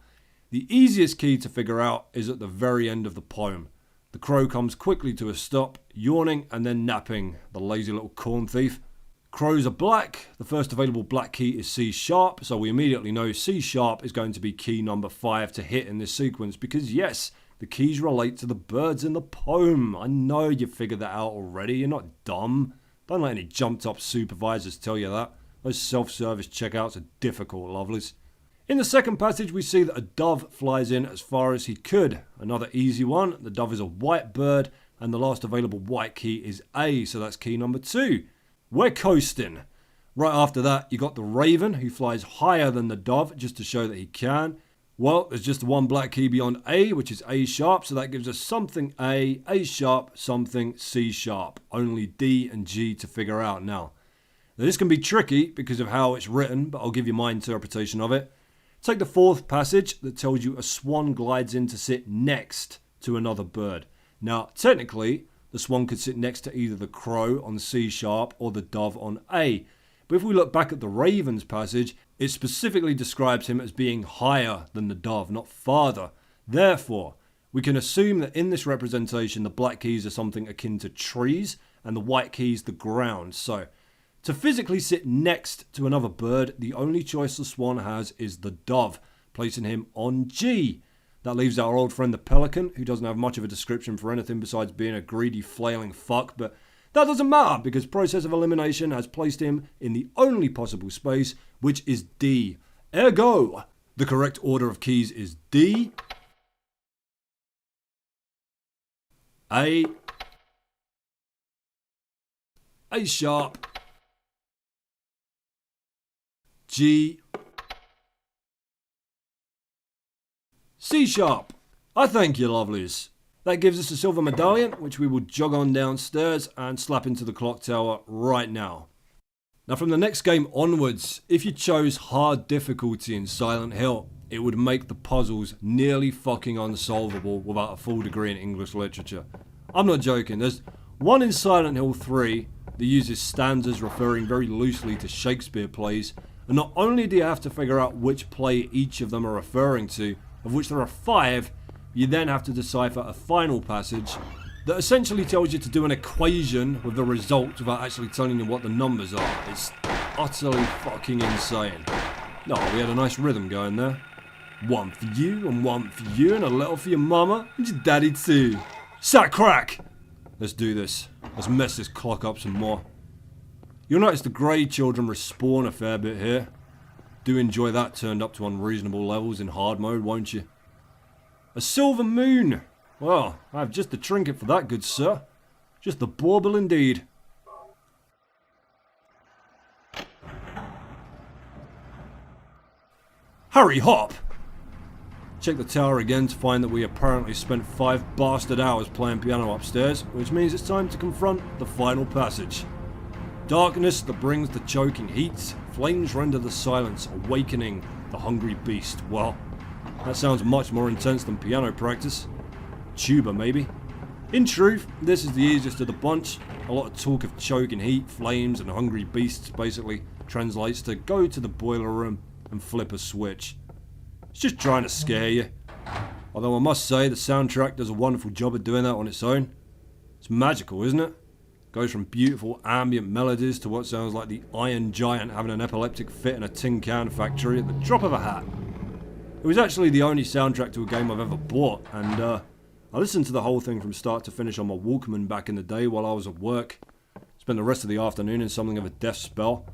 the easiest key to figure out is at the very end of the poem. The crow comes quickly to a stop, yawning and then napping, the lazy little corn thief. Crows are black. The first available black key is C sharp, so we immediately know C sharp is going to be key number 5 to hit in this sequence, because yes, the keys relate to the birds in the poem. I know you figured that out already, you're not dumb. Don't let any jumped up supervisors tell you that. Those self-service checkouts are difficult, lovelies. In the second passage we see that a dove flies in as far as he could. Another easy one. The dove is a white bird and the last available white key is A, so that's key number 2. We're coasting. Right after that you got the raven who flies higher than the dove just to show that he can. Well, there's just the one black key beyond A, which is A sharp, so that gives us something A sharp, something C sharp. Only D and G to figure out now. Now this can be tricky because of how it's written, but I'll give you my interpretation of it. Take the fourth passage that tells you a swan glides in to sit next to another bird. Now, technically, the swan could sit next to either the crow on C sharp or the dove on A. But if we look back at the raven's passage, it specifically describes him as being higher than the dove, not farther. Therefore, we can assume that in this representation, the black keys are something akin to trees and the white keys the ground. So, to physically sit next to another bird, the only choice the swan has is the dove, placing him on G. That leaves our old friend the pelican, who doesn't have much of a description for anything besides being a greedy, flailing fuck, but that doesn't matter because process of elimination has placed him in the only possible space, which is D. Ergo, the correct order of keys is D, A sharp, G, C sharp. I thank you, lovelies. That gives us a silver medallion, which we will jog on downstairs and slap into the clock tower right now. Now from the next game onwards, if you chose hard difficulty in Silent Hill, it would make the puzzles nearly fucking unsolvable without a full degree in English literature. I'm not joking, there's one in Silent Hill 3 that uses stanzas referring very loosely to Shakespeare plays, and not only do you have to figure out which play each of them are referring to, of which there are 5, you then have to decipher a final passage that essentially tells you to do an equation with the result without actually telling you what the numbers are. It's utterly fucking insane. No, we had a nice rhythm going there. One for you, and one for you, and a little for your mama, and your daddy too. Sat crack! Let's do this. Let's mess this clock up some more. You'll notice the grey children respawn a fair bit here. Do enjoy that turned up to unreasonable levels in hard mode, won't you? A silver moon! Well, I have just the trinket for that, good sir. Just the bauble indeed. Hurry hop! Check the tower again to find that we apparently spent 5 bastard hours playing piano upstairs, which means it's time to confront the final passage. Darkness that brings the choking heat, flames render the silence, awakening the hungry beast. Well, that sounds much more intense than piano practice. Tuba, maybe. In truth, this is the easiest of the bunch. A lot of talk of choking heat, flames, and hungry beasts basically translates to go to the boiler room and flip a switch. It's just trying to scare you. Although I must say, the soundtrack does a wonderful job of doing that on its own. It's magical, isn't it? Goes from beautiful ambient melodies to what sounds like the Iron Giant having an epileptic fit in a tin can factory at the drop of a hat. It was actually the only soundtrack to a game I've ever bought, and I listened to the whole thing from start to finish on my Walkman back in the day while I was at work. Spent the rest of the afternoon in something of a death spell.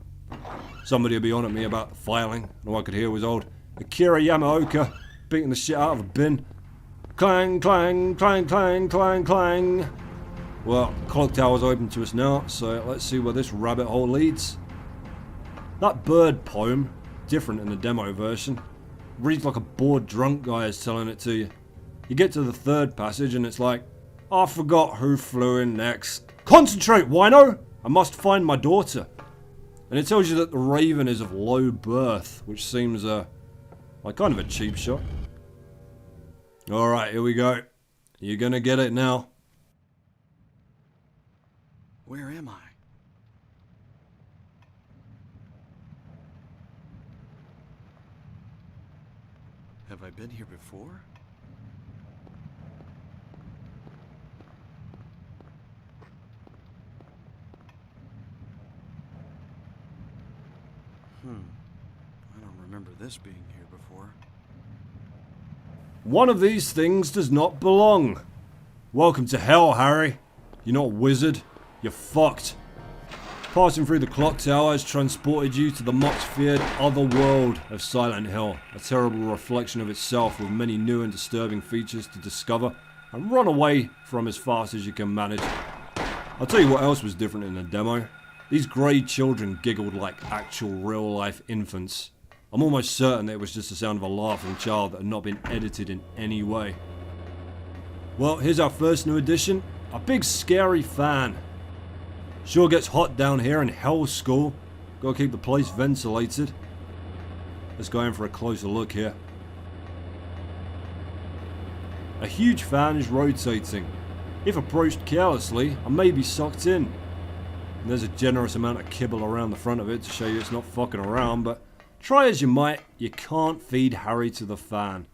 Somebody would be on at me about the filing, and all I could hear was old Akira Yamaoka beating the shit out of a bin. Clang, clang, clang, clang, clang, clang. Well, clock tower's open to us now, so let's see where this rabbit hole leads. That bird poem, different in the demo version, reads like a bored drunk guy is telling it to you. You get to the third passage and it's like, I forgot who flew in next. Concentrate, wino! I must find my daughter. And it tells you that the raven is of low birth, which seems like kind of a cheap shot. Alright, here we go. You're gonna get it now. Where am I? Have I been here before? I don't remember this being here before. One of these things does not belong. Welcome to hell, Harry. You're not a wizard. You're fucked. Passing through the clock tower has transported you to the much feared other world of Silent Hill, a terrible reflection of itself with many new and disturbing features to discover and run away from as fast as you can manage. I'll tell you what else was different in the demo. These grey children giggled like actual real life infants. I'm almost certain that it was just the sound of a laughing child that had not been edited in any way. Well, here's our first new addition, a big scary fan. Sure gets hot down here in Hell School. Gotta keep the place ventilated. Let's go in for a closer look here. A huge fan is rotating. If approached carelessly, I may be sucked in. And there's a generous amount of kibble around the front of it to show you it's not fucking around, but try as you might, you can't feed Harry to the fan.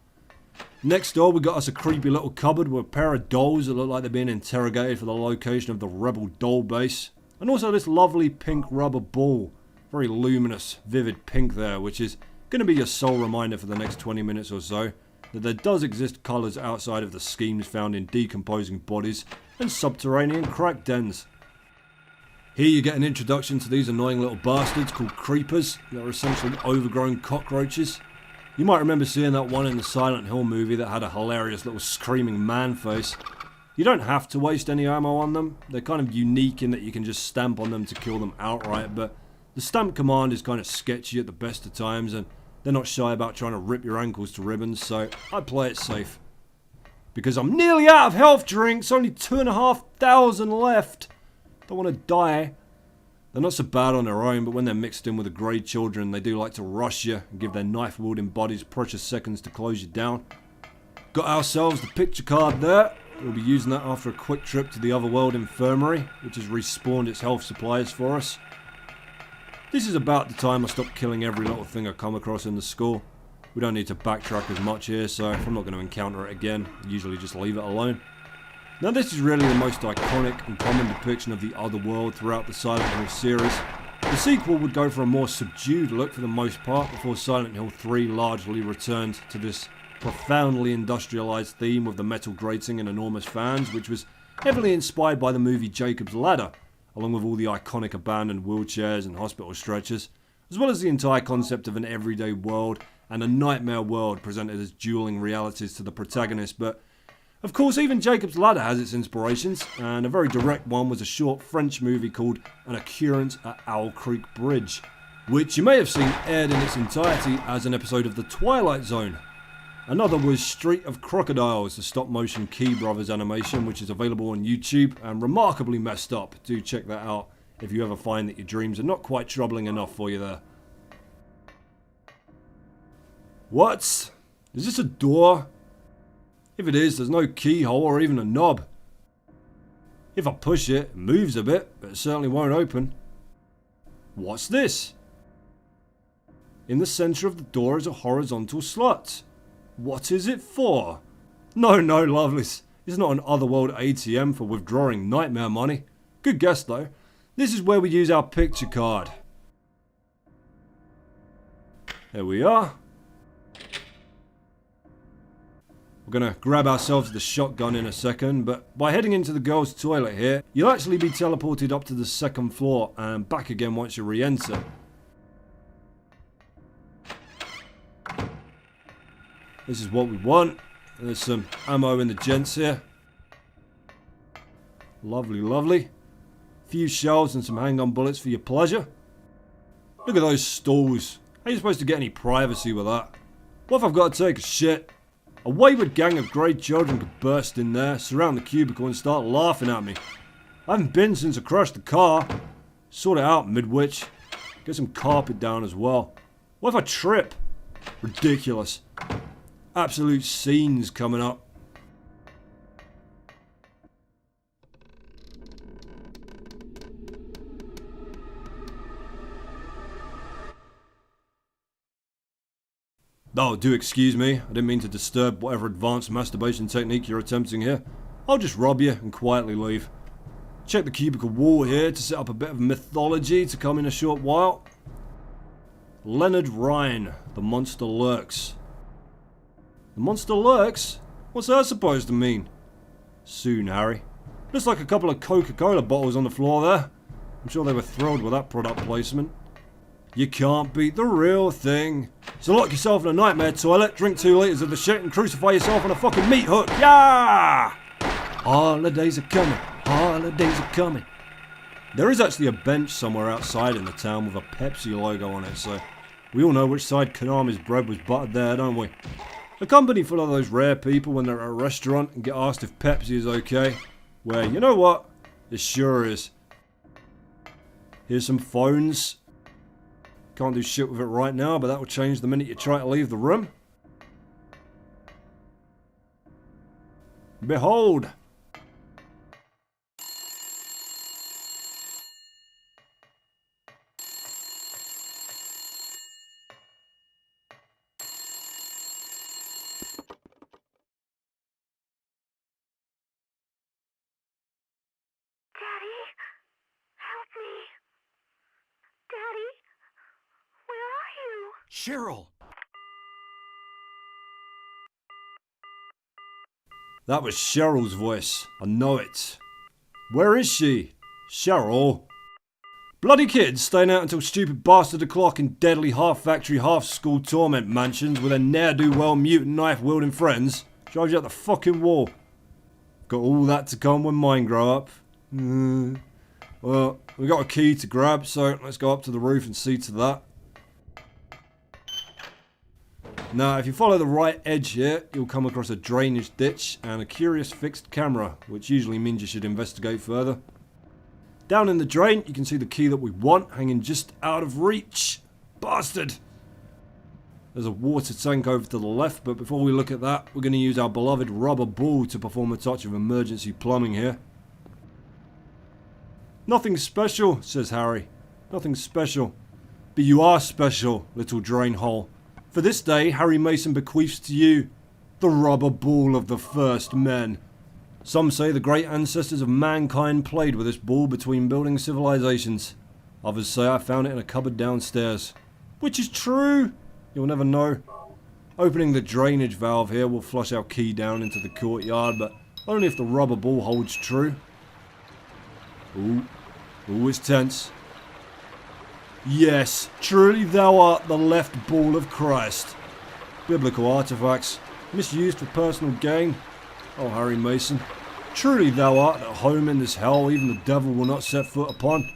Next door we got us a creepy little cupboard with a pair of dolls that look like they're being interrogated for the location of the rebel doll base. And also this lovely pink rubber ball. Very luminous, vivid pink there, which is going to be your sole reminder for the next 20 minutes or so that there does exist colours outside of the schemes found in decomposing bodies and subterranean crack dens. Here you get an introduction to these annoying little bastards called creepers that are essentially overgrown cockroaches. You might remember seeing that one in the Silent Hill movie that had a hilarious little screaming man face. You don't have to waste any ammo on them. They're kind of unique in that you can just stamp on them to kill them outright, but the stamp command is kind of sketchy at the best of times, and they're not shy about trying to rip your ankles to ribbons, so I play it safe. Because I'm nearly out of health drinks, only 2,500 left. Don't want to die. They're not so bad on their own, but when they're mixed in with the grey children, they do like to rush you and give their knife-wielding bodies precious seconds to close you down. Got ourselves the picture card there. We'll be using that after a quick trip to the Otherworld Infirmary, which has respawned its health supplies for us. This is about the time I stop killing every little thing I come across in the school. We don't need to backtrack as much here, so if I'm not going to encounter it again, I usually just leave it alone. Now this is really the most iconic and common depiction of the Otherworld throughout the Silent Hill series. The sequel would go for a more subdued look for the most part before Silent Hill 3 largely returned to this profoundly industrialized theme with the metal grating and enormous fans, which was heavily inspired by the movie Jacob's Ladder, along with all the iconic abandoned wheelchairs and hospital stretchers, as well as the entire concept of an everyday world and a nightmare world presented as dueling realities to the protagonist. But of course even Jacob's Ladder has its inspirations, and a very direct one was a short French movie called An Occurrence at Owl Creek Bridge, which you may have seen aired in its entirety as an episode of The Twilight Zone. Another was Street of Crocodiles, the stop-motion Key Brothers animation, which is available on YouTube and remarkably messed up. Do check that out if you ever find that your dreams are not quite troubling enough for you there. What? Is this a door? If it is, there's no keyhole or even a knob. If I push it, it moves a bit, but it certainly won't open. What's this? In the centre of the door is a horizontal slot. What is it for? No, lovelies. It's not an Otherworld ATM for withdrawing nightmare money. Good guess though. This is where we use our picture card. There we are. We're going to grab ourselves the shotgun in a second, but by heading into the girls' toilet here, you'll actually be teleported up to the second floor and back again once you re-enter. This is what we want. There's some ammo in the gents here. Lovely, lovely. Few shells and some handgun bullets for your pleasure. Look at those stalls. How are you supposed to get any privacy with that? What if I've got to take a shit? A wayward gang of grey children could burst in there, surround the cubicle and start laughing at me. I haven't been since I crashed the car. Sort it out, midwitch. Get some carpet down as well. What if I trip? Ridiculous. Absolute scenes coming up. Oh, do excuse me. I didn't mean to disturb whatever advanced masturbation technique you're attempting here. I'll just rob you and quietly leave. Check the cubicle wall here to set up a bit of mythology to come in a short while. Leonard Rhine, the monster lurks. The monster lurks? What's that supposed to mean? Soon, Harry. Looks like a couple of Coca-Cola bottles on the floor there. I'm sure they were thrilled with that product placement. You can't beat the real thing. So lock yourself in a nightmare toilet, drink 2 litres of the shit and crucify yourself on a fucking meat hook. Yeah! Holidays are coming. Holidays are coming. There is actually a bench somewhere outside in the town with a Pepsi logo on it, so We all know which side Konami's bread was buttered there, don't we? A company full of those rare people when they're at a restaurant and get asked if Pepsi is okay. Where, you know what? It sure is. Here's some phones. Can't do shit with it right now, but that will change the minute you try to leave the room. Behold! Daddy, help me. Daddy, where are you? Cheryl! That was Cheryl's voice. I know it. Where is she? Cheryl? Bloody kids staying out until stupid bastard o'clock in deadly half-factory, half-school torment mansions with their ne'er-do-well mutant knife-wielding friends drives you up the fucking wall. Got all that to come when mine grow up. Well, we got a key to grab, so let's go up to the roof and see to that. Now, if you follow the right edge here, you'll come across a drainage ditch and a curious fixed camera, which usually means you should investigate further. Down in the drain, you can see the key that we want hanging just out of reach. Bastard! There's a water tank over to the left, but before we look at that, we're going to use our beloved rubber ball to perform a touch of emergency plumbing here. Nothing special, says Harry. Nothing special. But you are special, little drain hole. For this day, Harry Mason bequeaths to you the rubber ball of the first men. Some say the great ancestors of mankind played with this ball between building civilizations. Others say I found it in a cupboard downstairs. Which is true. You'll never know. Opening the drainage valve here will flush our key down into the courtyard, but only if the rubber ball holds true. Ooh, it's tense. Yes, truly thou art the left ball of Christ. Biblical artifacts, misused for personal gain. Oh, Harry Mason, truly thou art at home in this hell even the devil will not set foot upon.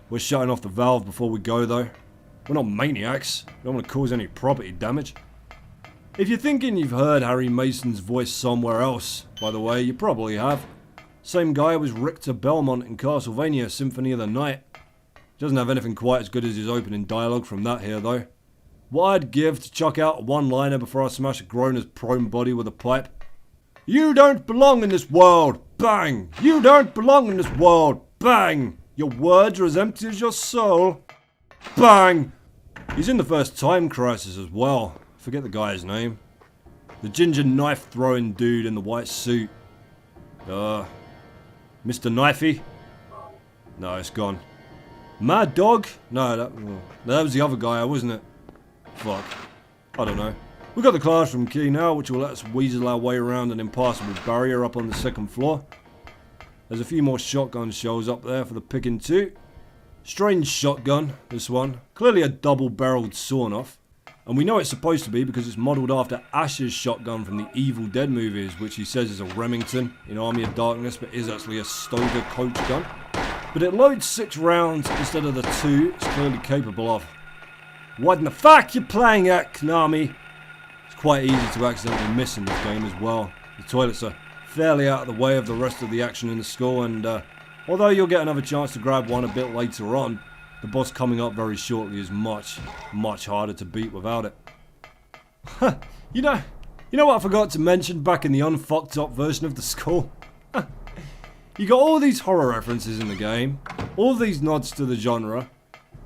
We're shutting off the valve before we go though. We're not maniacs, we don't want to cause any property damage. If you're thinking you've heard Harry Mason's voice somewhere else, by the way, you probably have. Same guy was Richter Belmont in Castlevania Symphony of the Night. Doesn't have anything quite as good as his opening dialogue from that here though. What I'd give to chuck out a one-liner before I smash a groaner's prone body with a pipe. You don't belong in this world! Bang! You don't belong in this world! Bang! Your words are as empty as your soul! Bang! He's in the first Time Crisis as well. Forget the guy's name. The ginger knife-throwing dude in the white suit. Mr. Knifey? No, it's gone. Mad Dog? No, that was the other guy, wasn't it? Fuck. I don't know. We've got the classroom key now, which will let us weasel our way around an impassable barrier up on the second floor. There's a few more shotgun shells up there for the picking too. Strange shotgun, this one. Clearly a double-barreled sawn-off. And we know it's supposed to be because it's modelled after Ash's shotgun from the Evil Dead movies, which he says is a Remington in Army of Darkness, but is actually a Stoger coach gun. But it loads 6 rounds instead of the 2 it's clearly capable of. What in the fuck you playing at, Konami? It's quite easy to accidentally miss in this game as well. The toilets are fairly out of the way of the rest of the action in the school, and although you'll get another chance to grab one a bit later on, the boss coming up very shortly is much, much harder to beat without it. You know what I forgot to mention back in the unfucked up version of the school? You got all these horror references in the game, all these nods to the genre,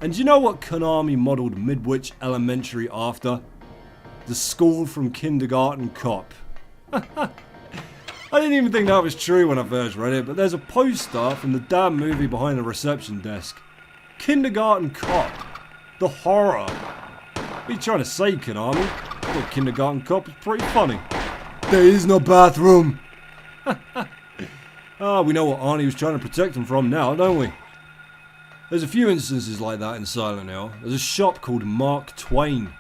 and do you know what Konami modelled Midwich Elementary after? The school from Kindergarten Cop. I didn't even think that was true when I first read it, but there's a poster from the damn movie behind the reception desk. Kindergarten Cop. The horror. What are you trying to say, Konami? I thought Kindergarten Cop was pretty funny. There is no bathroom. We know what Arnie was trying to protect him from now, don't we? There's a few instances like that in Silent Hill. There's a shop called Mark Twain.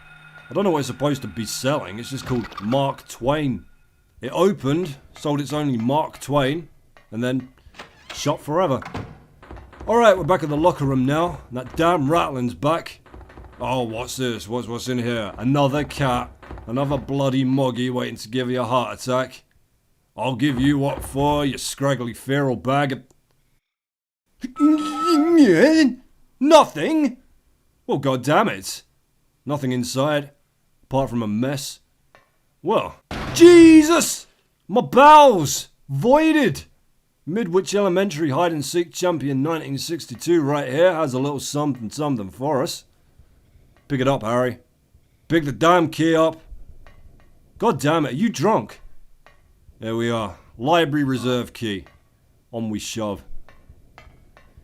I don't know what it's supposed to be selling, it's just called Mark Twain. It opened, sold its only Mark Twain, and then shut forever. Alright, we're back at the locker room now, and that damn rattling's back. Oh, what's this? What's in here? Another cat. Another bloody moggy waiting to give you a heart attack. I'll give you what for, you scraggly feral bag of... Nothing? Well, god damn it. Nothing inside, apart from a mess. Well, Jesus! My bowels! Voided! Midwich Elementary hide-and-seek champion 1962 right here has a little something for us. Pick it up, Harry. Pick the damn key up. God damn it, are you drunk? There we are. Library reserve key. On we shove.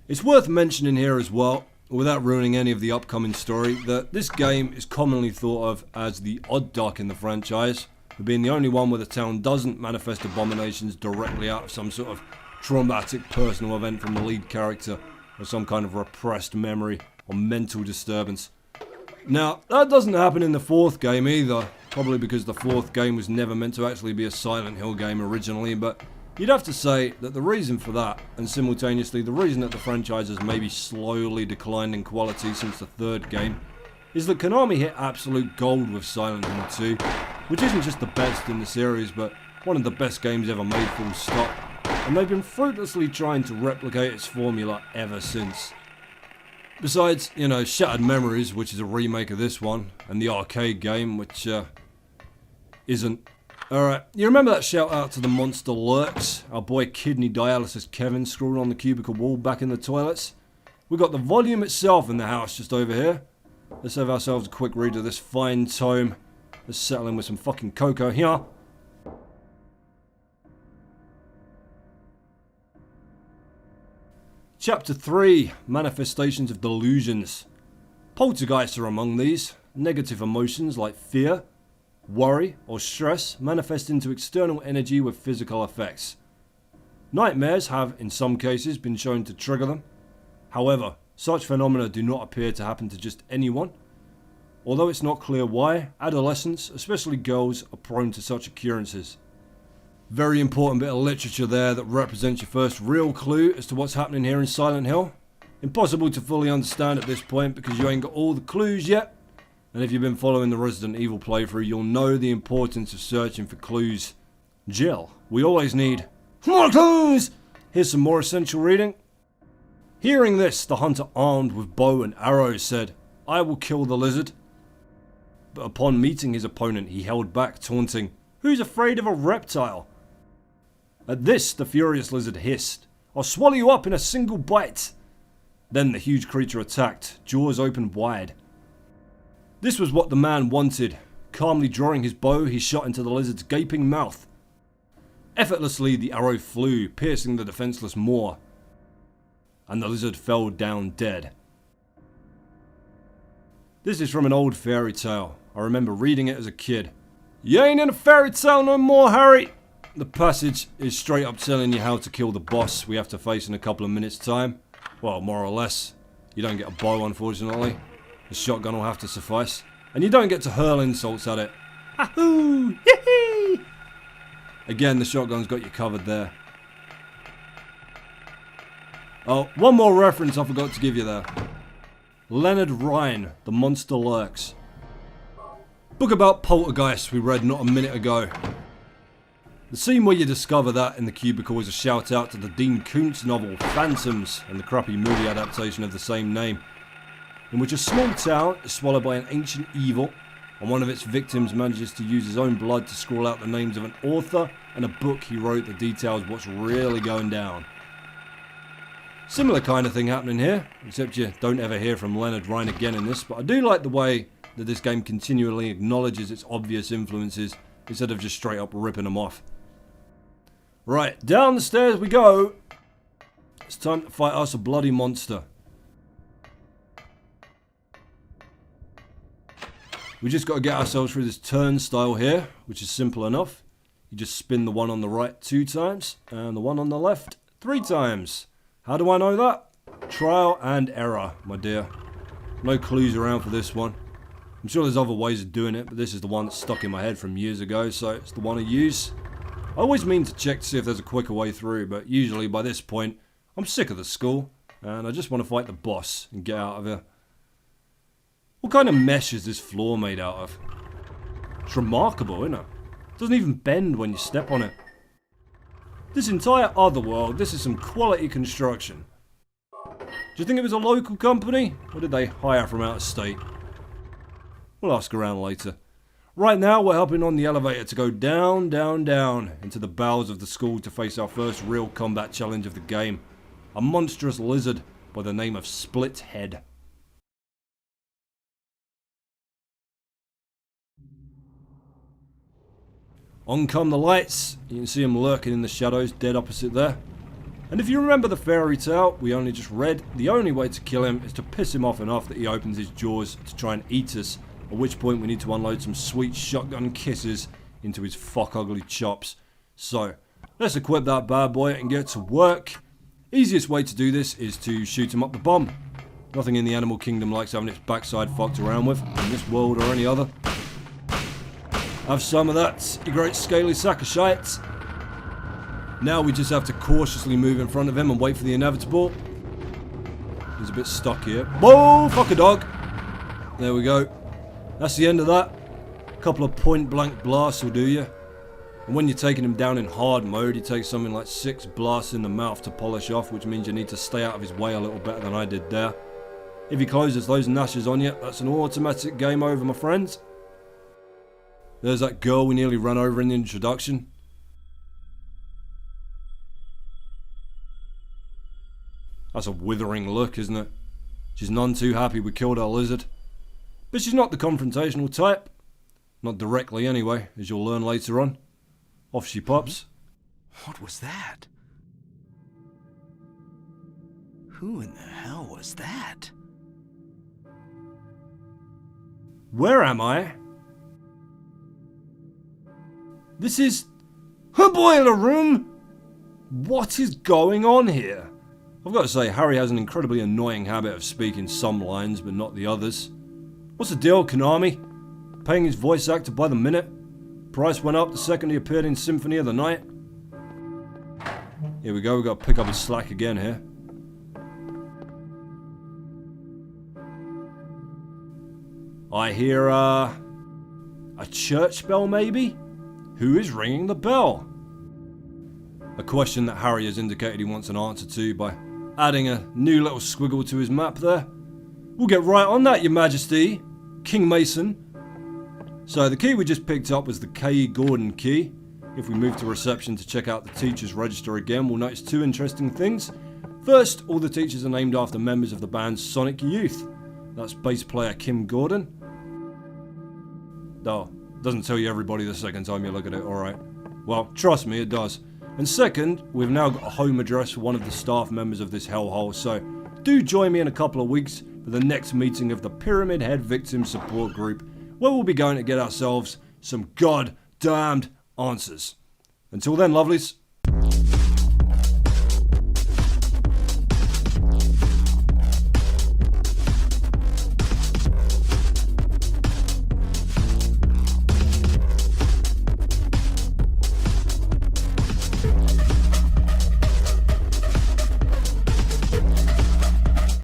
It's worth mentioning here as well, without ruining any of the upcoming story, that this game is commonly thought of as the odd duck in the franchise, for being the only one where the town doesn't manifest abominations directly out of some sort of traumatic personal event from the lead character, or some kind of repressed memory or mental disturbance. Now, that doesn't happen in the fourth game either, probably because the fourth game was never meant to actually be a Silent Hill game originally, but you'd have to say that the reason for that, and simultaneously the reason that the franchise has maybe slowly declined in quality since the third game, is that Konami hit absolute gold with Silent Hill 2, which isn't just the best in the series, but one of the best games ever made full stop, and they've been fruitlessly trying to replicate its formula ever since. Besides, you know, Shattered Memories, which is a remake of this one, and the arcade game, which isn't. Alright, you remember that shout out to the monster lurks? Our boy Kidney Dialysis Kevin scrawled on the cubicle wall back in the toilets? We got the volume itself in the house just over here. Let's have ourselves a quick read of this fine tome. Let's settle in with some fucking cocoa here. Chapter 3, Manifestations of Delusions. Poltergeists are among these. Negative emotions like fear, worry, or stress manifest into external energy with physical effects. Nightmares have, in some cases, been shown to trigger them. However, such phenomena do not appear to happen to just anyone. Although it's not clear why, adolescents, especially girls, are prone to such occurrences. Very important bit of literature there that represents your first real clue as to what's happening here in Silent Hill. Impossible to fully understand at this point because you ain't got all the clues yet. And if you've been following the Resident Evil playthrough, you'll know the importance of searching for clues. Jill, we always need more clues! Here's some more essential reading. Hearing this, the hunter armed with bow and arrows said, "I will kill the lizard." But upon meeting his opponent, he held back, taunting, "Who's afraid of a reptile?" At this, the furious lizard hissed, "I'll swallow you up in a single bite." Then the huge creature attacked, jaws opened wide. This was what the man wanted. Calmly drawing his bow, he shot into the lizard's gaping mouth. Effortlessly, the arrow flew, piercing the defenseless maw, and the lizard fell down dead. This is from an old fairy tale. I remember reading it as a kid. "You ain't in a fairy tale no more, Harry!" The passage is straight up telling you how to kill the boss we have to face in a couple of minutes' time. Well, more or less. You don't get a bow, unfortunately. The shotgun will have to suffice. And you don't get to hurl insults at it. Ahoo! Hee-hee! Again, the shotgun's got you covered there. Oh, one more reference I forgot to give you there. Leonard Rhine, The Monster Lurks. Book about poltergeists we read not a minute ago. The scene where you discover that in the cubicle is a shout out to the Dean Koontz novel Phantoms and the crappy movie adaptation of the same name, in which a small town is swallowed by an ancient evil and one of its victims manages to use his own blood to scrawl out the names of an author and a book he wrote that details what's really going down. Similar kind of thing happening here, except you don't ever hear from Leonard Rhine again in this, but I do like the way that this game continually acknowledges its obvious influences instead of just straight up ripping them off. Right, down the stairs we go. It's time to fight us a bloody monster. We just got to get ourselves through this turnstile here, which is simple enough. You just spin the one on the right 2 times, and the one on the left 3 times. How do I know that? Trial and error, my dear. No clues around for this one. I'm sure there's other ways of doing it, but this is the one that's stuck in my head from years ago, so it's the one I use. I always mean to check to see if there's a quicker way through, but usually by this point, I'm sick of the school, and I just want to fight the boss and get out of here. What kind of mesh is this floor made out of? It's remarkable, isn't it? It doesn't even bend when you step on it. This entire otherworld, this is some quality construction. Do you think it was a local company, or did they hire from out of state? We'll ask around later. Right now, we're hopping on the elevator to go down, down, down into the bowels of the school to face our first real combat challenge of the game. A monstrous lizard by the name of Split Head. On come the lights. You can see him lurking in the shadows, dead opposite there. And if you remember the fairy tale we only just read, the only way to kill him is to piss him off enough that he opens his jaws to try and eat us, at which point we need to unload some sweet shotgun kisses into his fuck ugly chops. So, let's equip that bad boy and get to work. Easiest way to do this is to shoot him up the bum. Nothing in the animal kingdom likes having its backside fucked around with, in this world or any other. Have some of that, you great scaly sack of shite. Now we just have to cautiously move in front of him and wait for the inevitable. He's a bit stuck here. Whoa, fuck a dog. There we go. That's the end of that. A couple of point blank blasts will do you. And when you're taking him down in hard mode, he takes something like 6 blasts in the mouth to polish off, which means you need to stay out of his way a little better than I did there. If he closes those gnashes on you, that's an automatic game over, my friends. There's that girl we nearly ran over in the introduction. That's a withering look, isn't it? She's none too happy we killed our lizard. But she's not the confrontational type. Not directly anyway, as you'll learn later on. Off she pops. What was that? Who in the hell was that? Where am I? This is her boiler room! What is going on here? I've got to say, Harry has an incredibly annoying habit of speaking some lines but not the others. What's the deal, Konami? Paying his voice actor by the minute? Price went up the second he appeared in Symphony of the Night? Here we go, we've got to pick up his slack again here. I hear, a church bell maybe? Who is ringing the bell? A question that Harry has indicated he wants an answer to by adding a new little squiggle to his map there. We'll get right on that, Your Majesty, King Mason. So the key we just picked up was the K. Gordon key. If we move to reception to check out the teacher's register again, we'll notice 2 interesting things. First, all the teachers are named after members of the band Sonic Youth. That's bass player Kim Gordon. Oh, doesn't tell you everybody the second time you look at it, alright. Well, trust me, it does. And second, we've now got a home address for one of the staff members of this hellhole, so do join me in a couple of weeks for the next meeting of the Pyramid Head Victim Support Group, where we'll be going to get ourselves some goddamned answers. Until then, lovelies,